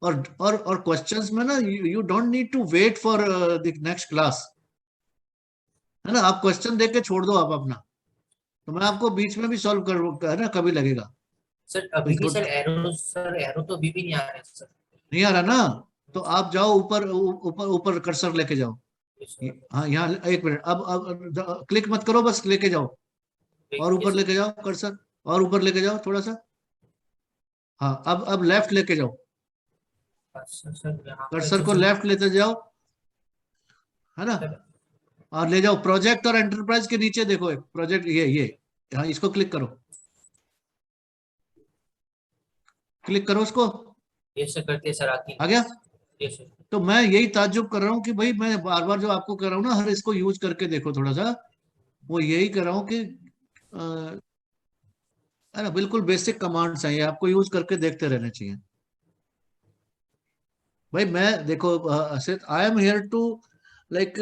और क्वेश्चंस में ना you don't need to wait for the next class, है ना? आप क्वेश्चन देख के छोड़ दो आप अपना, तो मैं आपको बीच में भी सॉल्व कर, है ना, कभी लगेगा। सर अभी भी सर एरो तो अभी भी नहीं आ रहे सर। नहीं आ रहा ना? तो आप जाओ ऊपर, ऊपर ऊपर कर्सर लेके जाओ। हाँ यहाँ एक मिनट, अब क्लिक मत करो, बस लेके जाओ, और ऊपर लेके जाओ कर्सर, और ऊपर लेके जाओ थोड़ा सा। हाँ अब लेफ्ट लेके जाओ, सर यहाँ पे कर्सर को जो लेफ्ट लेते जाओ, है ना? और ले जाओ प्रोजेक्ट और एंटरप्राइज के नीचे देखो एक प्रोजेक्ट, ये हाँ इसको क्लिक करो, क्लिक करो उसको। ये सर करते सर आती आ गया? है सर। तो मैं यही ताज्जुब कर रहा हूँ कि भाई मैं बार बार जो आपको कर रहा हूँ ना, हर इसको यूज करके देखो थोड़ा सा। वो यही कर रहा हूँ कि है ना, बिल्कुल बेसिक कमांड्स हैं ये, आपको यूज करके देखते रहने चाहिए। भाई मैं देखो I am here to like,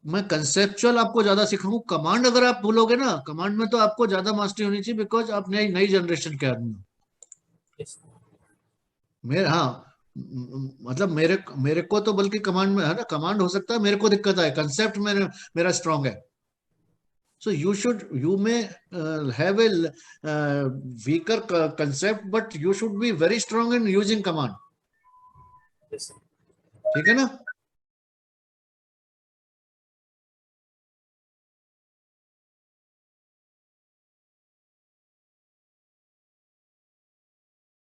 मैं कंसेप्चुअल आपको ज्यादा सिखाऊं। कमांड अगर आप भूलोगे ना, कमांड में तो आपको ज्यादा मास्टरी होनी चाहिए, बिकॉज आप नई नई जनरेशन के आदमी हो। मेरे हाँ मतलब मेरे मेरे को तो बल्कि कमांड में, है ना, कमांड हो सकता है मेरे को दिक्कत आए, कंसेप्ट मेरा स्ट्रांग है। So you may have a weaker concept, but you should be very strong in using command. ठीक है ना?